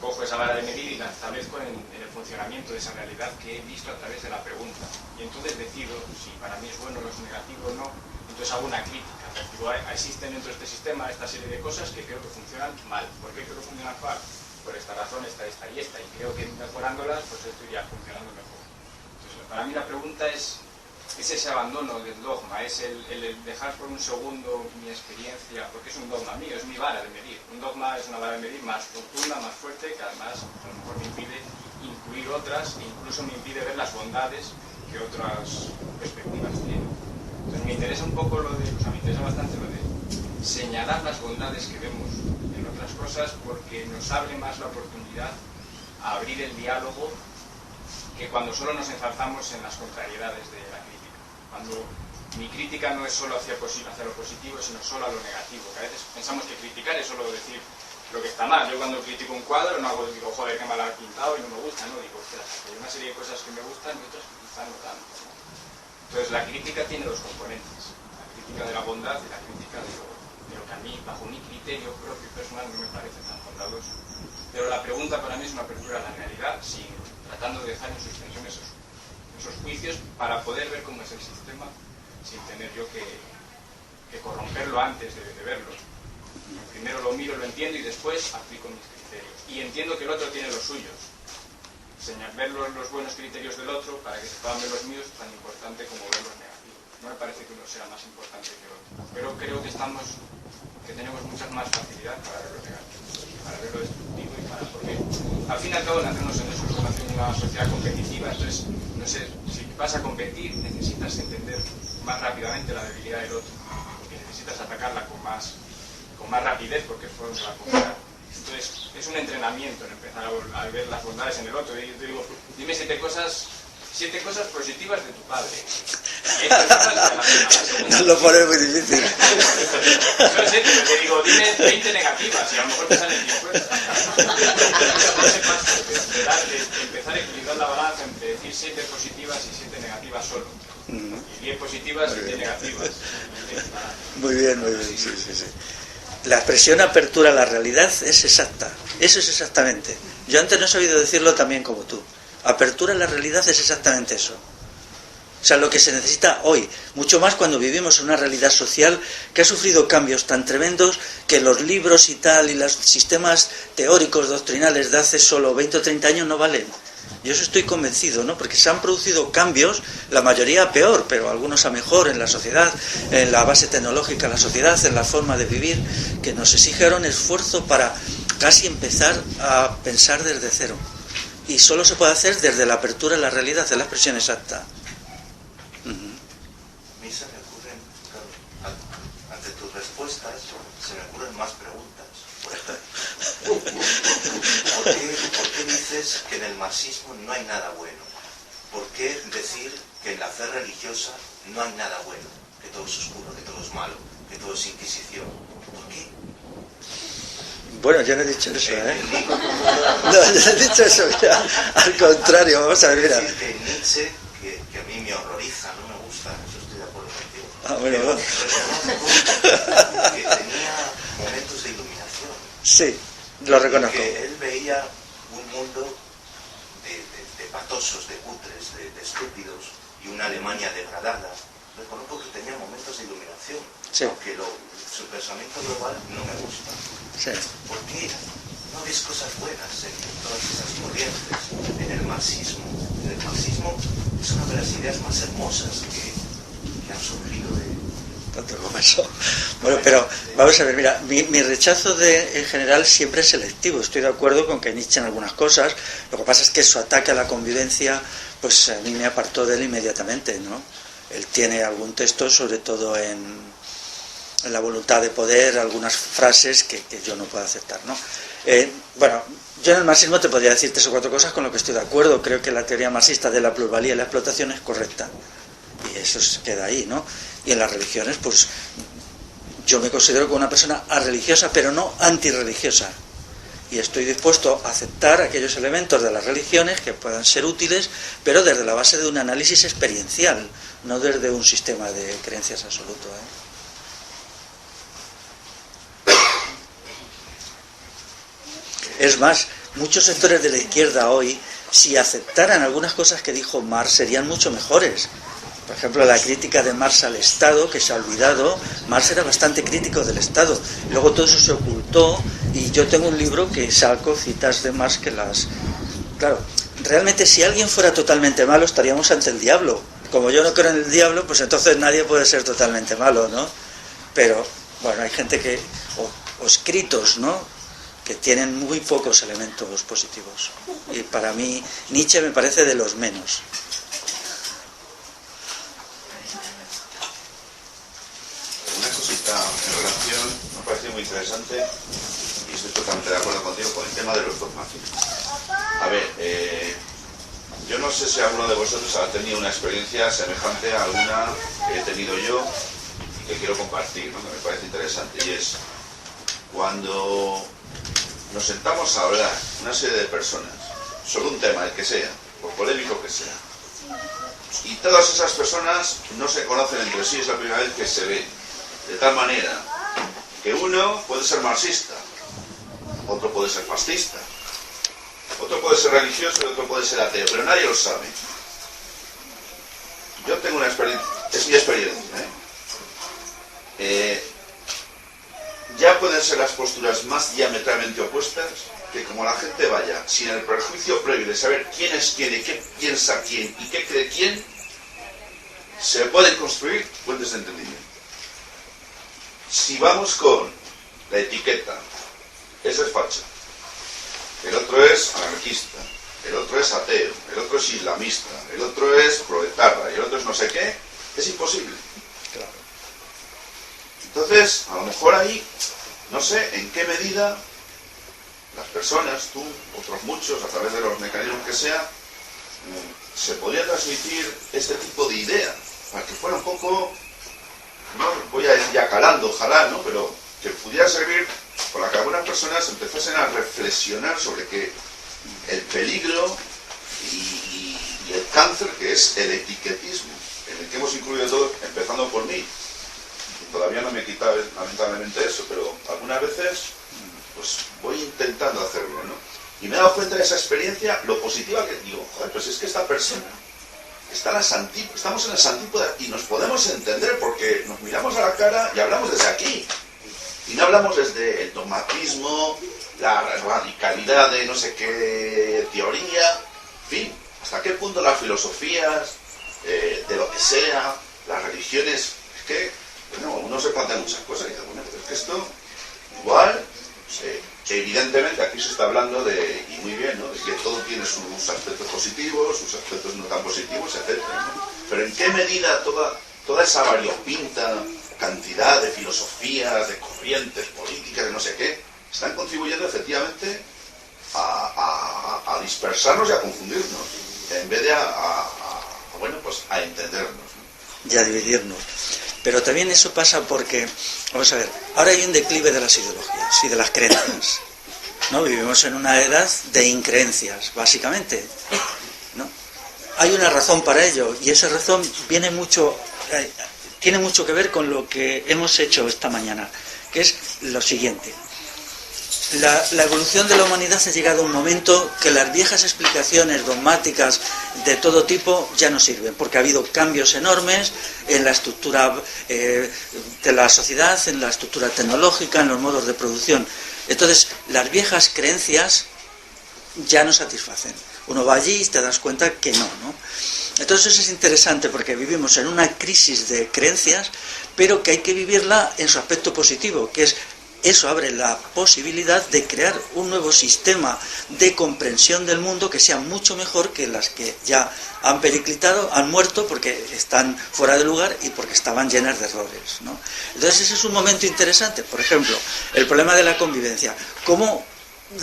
cojo esa vara de medir y la establezco en el funcionamiento de esa realidad que he visto a través de la pregunta. Y entonces decido si para mí es bueno, lo es negativo o no, entonces hago una crítica. Digo, existen dentro de este sistema esta serie de cosas que creo que funcionan mal. ¿Por qué creo que funcionan mal? Por esta razón, esta y esta. Y creo que mejorándolas, pues esto iría funcionando mejor. Entonces, para mí la pregunta es ese abandono del dogma, es el dejar por un segundo mi experiencia, porque es un dogma mío, es mi vara de medir. Un dogma es una vara de medir más rotunda, más fuerte, que además a lo mejor me impide incluir otras e incluso me impide ver las bondades que otras perspectivas tienen. Entonces me interesa un poco me interesa bastante lo de señalar las bondades que vemos en otras cosas, porque nos abre más la oportunidad a abrir el diálogo que cuando solo nos enzarzamos en las contrariedades de la crítica. Cuando mi crítica no es solo hacia lo positivo, sino solo a lo negativo. Que a veces pensamos que criticar es solo decir lo que está mal. Yo cuando critico un cuadro no digo, joder, qué mal ha pintado y no me gusta, no, digo, ostras, hay una serie de cosas que me gustan y otras que quizá no tanto, ¿no? Entonces la crítica tiene dos componentes, la crítica de la bondad y la crítica de lo que a mí, bajo mi criterio propio y personal, no me parece tan bondadoso. Pero la pregunta para mí es una apertura a la realidad, tratando de dejar en suspensión esos juicios para poder ver cómo es el sistema sin tener yo que corromperlo antes de verlo. Primero lo miro, lo entiendo y después aplico mis criterios. Y entiendo que el otro tiene los suyos. Ver los buenos criterios del otro para que se puedan ver los míos es tan importante como ver los negativos. No me parece que uno sea más importante que el otro. Pero creo que tenemos mucha más facilidad para ver lo negativo, para ver lo destructivo y porque al fin y al cabo nacemos en eso, en una sociedad competitiva, entonces no sé, si vas a competir necesitas entender más rápidamente la debilidad del otro, porque necesitas atacarla con más rapidez porque es por donde la comprar. Entonces es un entrenamiento en empezar a ver las bondades en el otro. Y yo te digo, dime 7 cosas positivas de tu padre. Y no lo pones muy difícil. No sé, te digo, dime 20 negativas y a lo mejor te salen 50. Empezar a equilibrar la balanza entre decir 7 positivas y 7 negativas solo. Y 10 positivas y 10 negativas. Muy bien, sí. La expresión apertura a la realidad es exacta. Eso es exactamente. Yo antes no he sabido decirlo también como tú. Apertura a la realidad es exactamente eso. O sea, lo que se necesita hoy, mucho más cuando vivimos en una realidad social que ha sufrido cambios tan tremendos que los libros y tal y los sistemas teóricos doctrinales de hace solo 20 o 30 años no valen. Yo eso estoy convencido, ¿no? Porque se han producido cambios, la mayoría a peor, pero algunos a mejor en la sociedad, en la base tecnológica de la sociedad, en la forma de vivir, que nos exigieron esfuerzo para casi empezar a pensar desde cero. Y solo se puede hacer desde la apertura a la realidad, es la expresión exacta. A mí se me ocurren, claro, ante tus respuestas, se me ocurren más preguntas. ¿Por qué dices que en el marxismo no hay nada bueno? ¿Por qué decir que en la fe religiosa no hay nada bueno? Que todo es oscuro, que todo es malo, que todo es inquisición. ¿Por qué? Bueno, yo no he dicho eso, ¿eh? No, yo no he dicho eso, mira. Al contrario, vamos a ver, mira. Es decir, que Nietzsche, que a mí me horroriza, no me gusta, eso estoy de acuerdo contigo. Bueno, pero reconozco que tenía momentos de iluminación. Sí, lo reconozco. Que él veía un mundo de patosos, de cutres, de estúpidos y una Alemania degradada. Reconozco que tenía momentos de iluminación, sí. Aunque su pensamiento global no me gusta. Sí. ¿Por qué no ves cosas buenas en todas esas corrientes? En el marxismo. El marxismo es una de las ideas más hermosas que han surgido de... Tanto como eso. Bueno, pero vamos a ver, mira, mi rechazo en general siempre es selectivo. Estoy de acuerdo con que Nietzsche en algunas cosas, lo que pasa es que su ataque a la convivencia, pues a mí me apartó de él inmediatamente, ¿no? Él tiene algún texto, sobre todo en la voluntad de poder, algunas frases que yo no puedo aceptar, ¿no? Bueno, yo en el marxismo te podría decir 3 o 4 cosas con lo que estoy de acuerdo. Creo que la teoría marxista de la pluralidad y la explotación es correcta. Y eso se queda ahí, ¿no? Y en las religiones, pues yo me considero como una persona religiosa, pero no antirreligiosa. Y estoy dispuesto a aceptar aquellos elementos de las religiones que puedan ser útiles, pero desde la base de un análisis experiencial, no desde un sistema de creencias absoluto, Es más, muchos sectores de la izquierda hoy, si aceptaran algunas cosas que dijo Marx, serían mucho mejores. Por ejemplo, la crítica de Marx al Estado, que se ha olvidado. Marx era bastante crítico del Estado. Luego todo eso se ocultó, y yo tengo un libro que saco citas de Marx que las... Claro, realmente si alguien fuera totalmente malo, estaríamos ante el diablo. Como yo no creo en el diablo, pues entonces nadie puede ser totalmente malo, ¿no? Pero, bueno, hay gente que... o escritos, ¿no?, que tienen muy pocos elementos positivos. Y para mí, Nietzsche me parece de los menos. Una cosita en relación, me ha parecido muy interesante, y estoy totalmente de acuerdo contigo con el tema de los dogmatismos. A ver, yo no sé si alguno de vosotros ha tenido una experiencia semejante a alguna que he tenido yo y que quiero compartir, ¿no?, que me parece interesante, y es cuando nos sentamos a hablar una serie de personas sobre un tema, el que sea, por polémico que sea, y todas esas personas no se conocen entre sí, es la primera vez que se ven, de tal manera que uno puede ser marxista, otro puede ser fascista, otro puede ser religioso y otro puede ser ateo, pero nadie lo sabe. Yo tengo una experiencia, es mi experiencia, ya pueden ser las posturas más diametralmente opuestas, que como la gente vaya sin el prejuicio previo de saber quién es quién y qué piensa quién y qué cree quién, se pueden construir puentes de entendimiento. Si vamos con la etiqueta, ese es facha, el otro es anarquista, el otro es ateo, el otro es islamista, el otro es proetarra y el otro es no sé qué, es imposible. Entonces, a lo mejor ahí, no sé en qué medida las personas, tú, otros muchos, a través de los mecanismos que sea, se podría transmitir este tipo de idea, para que fuera un poco, no voy a ir ya calando, ojalá, ¿no?, pero que pudiera servir para que algunas personas empezasen a reflexionar sobre que el peligro y el cáncer que es el etiquetismo, en el que hemos incluido todos, empezando por mí. Todavía no me he quitado lamentablemente eso, pero algunas veces pues voy intentando hacerlo, ¿no? Y me he dado cuenta de esa experiencia, lo positiva que digo, joder, pues es que esta persona está en las antípodas, estamos en las antípodas y nos podemos entender porque nos miramos a la cara y hablamos desde aquí. Y no hablamos desde el dogmatismo, la radicalidad de no sé qué teoría, en fin, hasta qué punto las filosofías, de lo que sea, las religiones, es que bueno, uno se plantea muchas cosas y dice, bueno, pero es que esto, igual, evidentemente aquí se está hablando de, y muy bien, ¿no?, de que todo tiene sus aspectos positivos, sus aspectos no tan positivos, etc., ¿no? Pero ¿en qué medida toda esa variopinta cantidad de filosofías, de corrientes políticas, de no sé qué, están contribuyendo efectivamente a dispersarnos y a confundirnos, en vez de a entendernos, ¿no?, y a dividirnos? Pero también eso pasa porque, vamos a ver, ahora hay un declive de las ideologías y de las creencias, ¿no? Vivimos en una edad de increencias, básicamente, ¿no? Hay una razón para ello, y esa razón tiene mucho que ver con lo que hemos hecho esta mañana, que es lo siguiente. La evolución de la humanidad ha llegado a un momento que las viejas explicaciones dogmáticas de todo tipo ya no sirven, porque ha habido cambios enormes en la estructura de la sociedad, en la estructura tecnológica, en los modos de producción. Entonces, las viejas creencias ya no satisfacen. Uno va allí y te das cuenta que no. Entonces eso es interesante porque vivimos en una crisis de creencias, pero que hay que vivirla en su aspecto positivo, que es eso abre la posibilidad de crear un nuevo sistema de comprensión del mundo que sea mucho mejor que las que ya han periclitado, han muerto porque están fuera de lugar y porque estaban llenas de errores, ¿no? Entonces ese es un momento interesante. Por ejemplo, el problema de la convivencia. ¿Cómo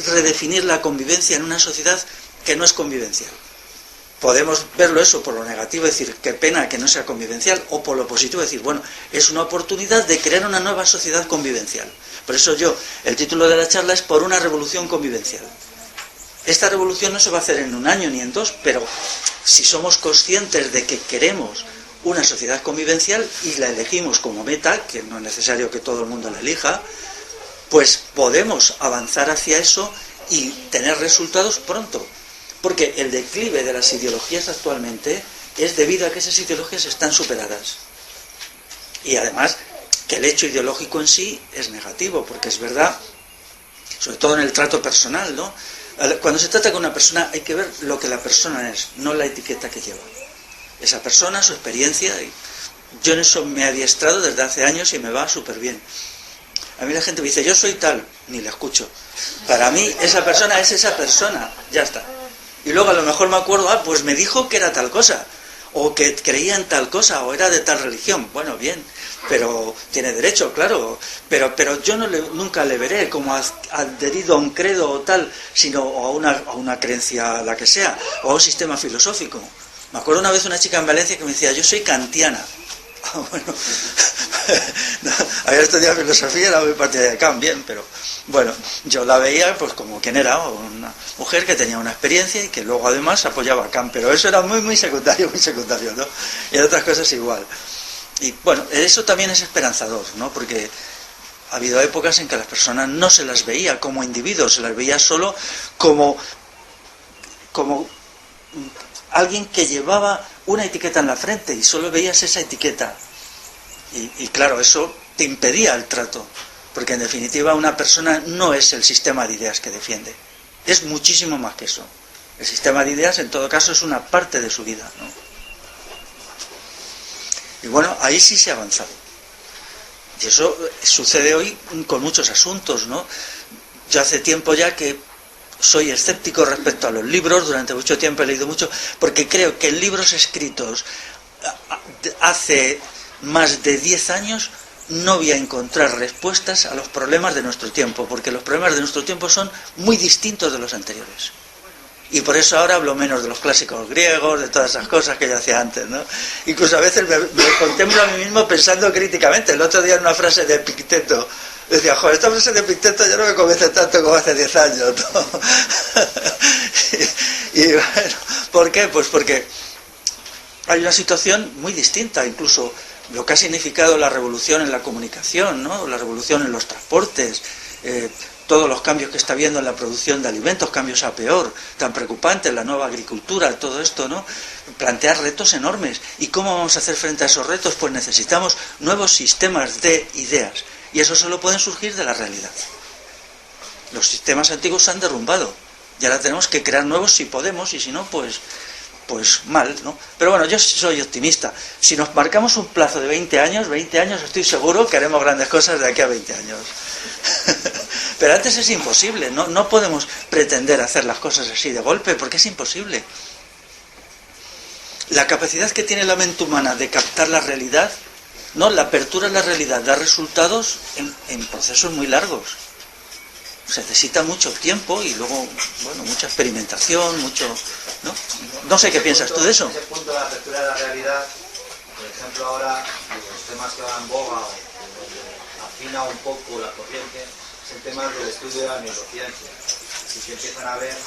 redefinir la convivencia en una sociedad que no es convivencial? podemos verlo eso por lo negativo, decir, qué pena que no sea convivencial, o por lo positivo, decir, bueno, es una oportunidad de crear una nueva sociedad convivencial. Por eso el título de la charla es Por una revolución convivencial. Esta revolución no se va a hacer en 1 año ni en 2, pero si somos conscientes de que queremos una sociedad convivencial y la elegimos como meta, que no es necesario que todo el mundo la elija, pues podemos avanzar hacia eso y tener resultados pronto. Porque el declive de las ideologías actualmente es debido a que esas ideologías están superadas. Y además que el hecho ideológico en sí es negativo, porque es verdad, sobre todo en el trato personal, ¿no? Cuando se trata con una persona hay que ver lo que la persona es, no la etiqueta que lleva. Esa persona, su experiencia, y yo en eso me he adiestrado desde hace años y me va súper bien. A mí la gente me dice, yo soy tal, ni la escucho. Para mí esa persona es esa persona, ya está. Y luego a lo mejor me acuerdo, pues me dijo que era tal cosa, o que creía en tal cosa, o era de tal religión. Bueno, bien, pero tiene derecho, claro, pero yo nunca le veré como adherido a un credo o tal, sino a una creencia, la que sea, o a un sistema filosófico. Me acuerdo una vez una chica en Valencia que me decía, yo soy kantiana. Bueno, no, había estudiado filosofía, era muy partidaria de Kant, bien, pero bueno, yo la veía pues como quien era, una mujer que tenía una experiencia y que luego además apoyaba a Kant, pero eso era muy secundario, ¿no? Y en otras cosas igual. Y bueno, eso también es esperanzador, ¿no? Porque ha habido épocas en que las personas no se las veía como individuos, se las veía solo como alguien que llevaba una etiqueta en la frente y solo veías esa etiqueta. Y claro, eso te impedía el trato, porque en definitiva una persona no es el sistema de ideas que defiende, es muchísimo más que eso. El sistema de ideas en todo caso es una parte de su vida, ¿no? Y bueno, ahí sí se ha avanzado. Y eso sucede hoy con muchos asuntos, ¿no? Yo hace tiempo ya que soy escéptico respecto a los libros, durante mucho tiempo he leído mucho, porque creo que en libros escritos hace más de 10 años no voy a encontrar respuestas a los problemas de nuestro tiempo, porque los problemas de nuestro tiempo son muy distintos de los anteriores. Y por eso ahora hablo menos de los clásicos griegos, de todas esas cosas que yo hacía antes, ¿no? Incluso a veces me contemplo a mí mismo pensando críticamente. El otro día en una frase de Epicteto, decía, joder, esta frase de Epicteto ya no me convence tanto como hace 10 años, ¿no? y bueno, ¿por qué? Pues porque hay una situación muy distinta, incluso lo que ha significado la revolución en la comunicación, ¿no? La revolución en los transportes, todos los cambios que está habiendo en la producción de alimentos, cambios a peor, tan preocupantes, la nueva agricultura, todo esto, ¿no? Plantear retos enormes. ¿Y cómo vamos a hacer frente a esos retos? Pues necesitamos nuevos sistemas de ideas. Y eso solo puede surgir de la realidad. Los sistemas antiguos se han derrumbado. Y ahora tenemos que crear nuevos si podemos, y si no, pues mal, ¿no? Pero bueno, yo soy optimista. Si nos marcamos un plazo de 20 años estoy seguro que haremos grandes cosas de aquí a 20 años. Pero antes es imposible, no podemos pretender hacer las cosas así de golpe, porque es imposible. La capacidad que tiene la mente humana de captar la realidad, no, la apertura a la realidad da resultados en procesos muy largos. Se necesita mucho tiempo y luego, bueno, mucha experimentación, ¿no? No sé qué piensas tú de eso. Ese punto de la apertura de la realidad, por ejemplo, ahora los temas que van en boga o afina un poco la corriente, es el tema del estudio de la neurociencia. Y que empiezan a ver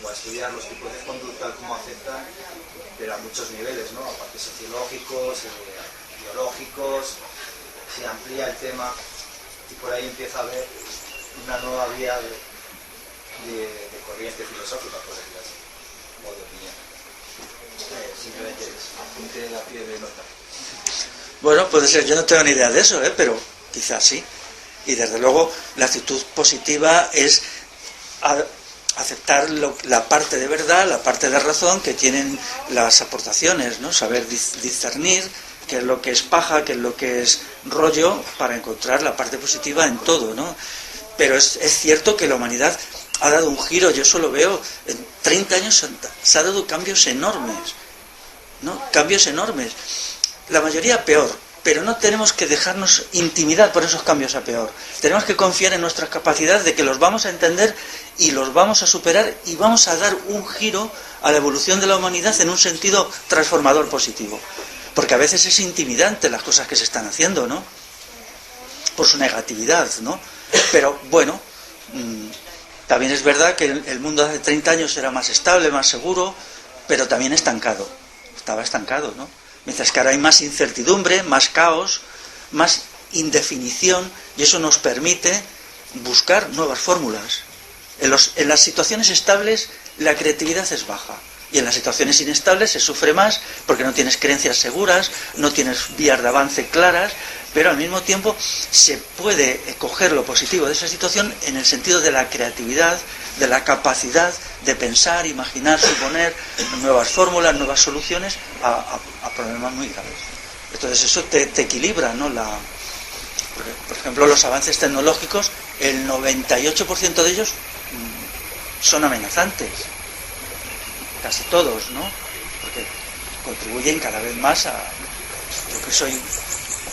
o a estudiar los tipos de conducta, cómo afectan, pero a muchos niveles, ¿no? Aparte sociológicos, biológicos, se amplía el tema y por ahí empieza a haber una nueva vía de corriente filosófica, por decirlo así, o de opinión. Simplemente apunte la pie de nota. Bueno, puede ser, yo no tengo ni idea de eso, pero quizás sí. Y desde luego la actitud positiva es aceptar la parte de verdad, la parte de razón que tienen las aportaciones, ¿no? Saber discernir qué es lo que es paja, qué es lo que es rollo, para encontrar la parte positiva en todo, ¿no? Pero es cierto que la humanidad ha dado un giro, yo eso lo veo, en 30 años se han dado cambios enormes, ¿no? Cambios enormes. La mayoría peor, pero no tenemos que dejarnos intimidar por esos cambios a peor. Tenemos que confiar en nuestras capacidades de que los vamos a entender y los vamos a superar y vamos a dar un giro a la evolución de la humanidad en un sentido transformador positivo. Porque a veces es intimidante las cosas que se están haciendo, ¿no? Por su negatividad, ¿no? Pero bueno, también es verdad que el mundo de hace 30 años era más estable, más seguro, pero también estancado. Estaba estancado, ¿no? Mientras que ahora hay más incertidumbre, más caos, más indefinición, y eso nos permite buscar nuevas fórmulas. En las situaciones estables la creatividad es baja, y en las situaciones inestables se sufre más porque no tienes creencias seguras, no tienes vías de avance claras, pero al mismo tiempo se puede coger lo positivo de esa situación en el sentido de la creatividad, de la capacidad de pensar, imaginar, suponer nuevas fórmulas, nuevas soluciones a problemas muy graves. Entonces eso te equilibra, ¿no? Por ejemplo, los avances tecnológicos, el 98% de ellos son amenazantes, casi todos, ¿no? Porque contribuyen cada vez más a... Yo que soy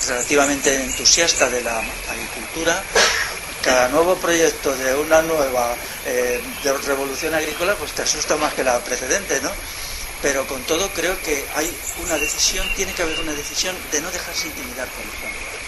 relativamente entusiasta de la agricultura, cada nuevo proyecto de una nueva de revolución agrícola pues te asusta más que la precedente, ¿no? Pero con todo creo que hay una decisión, tiene que haber una decisión de no dejarse intimidar por los cambios.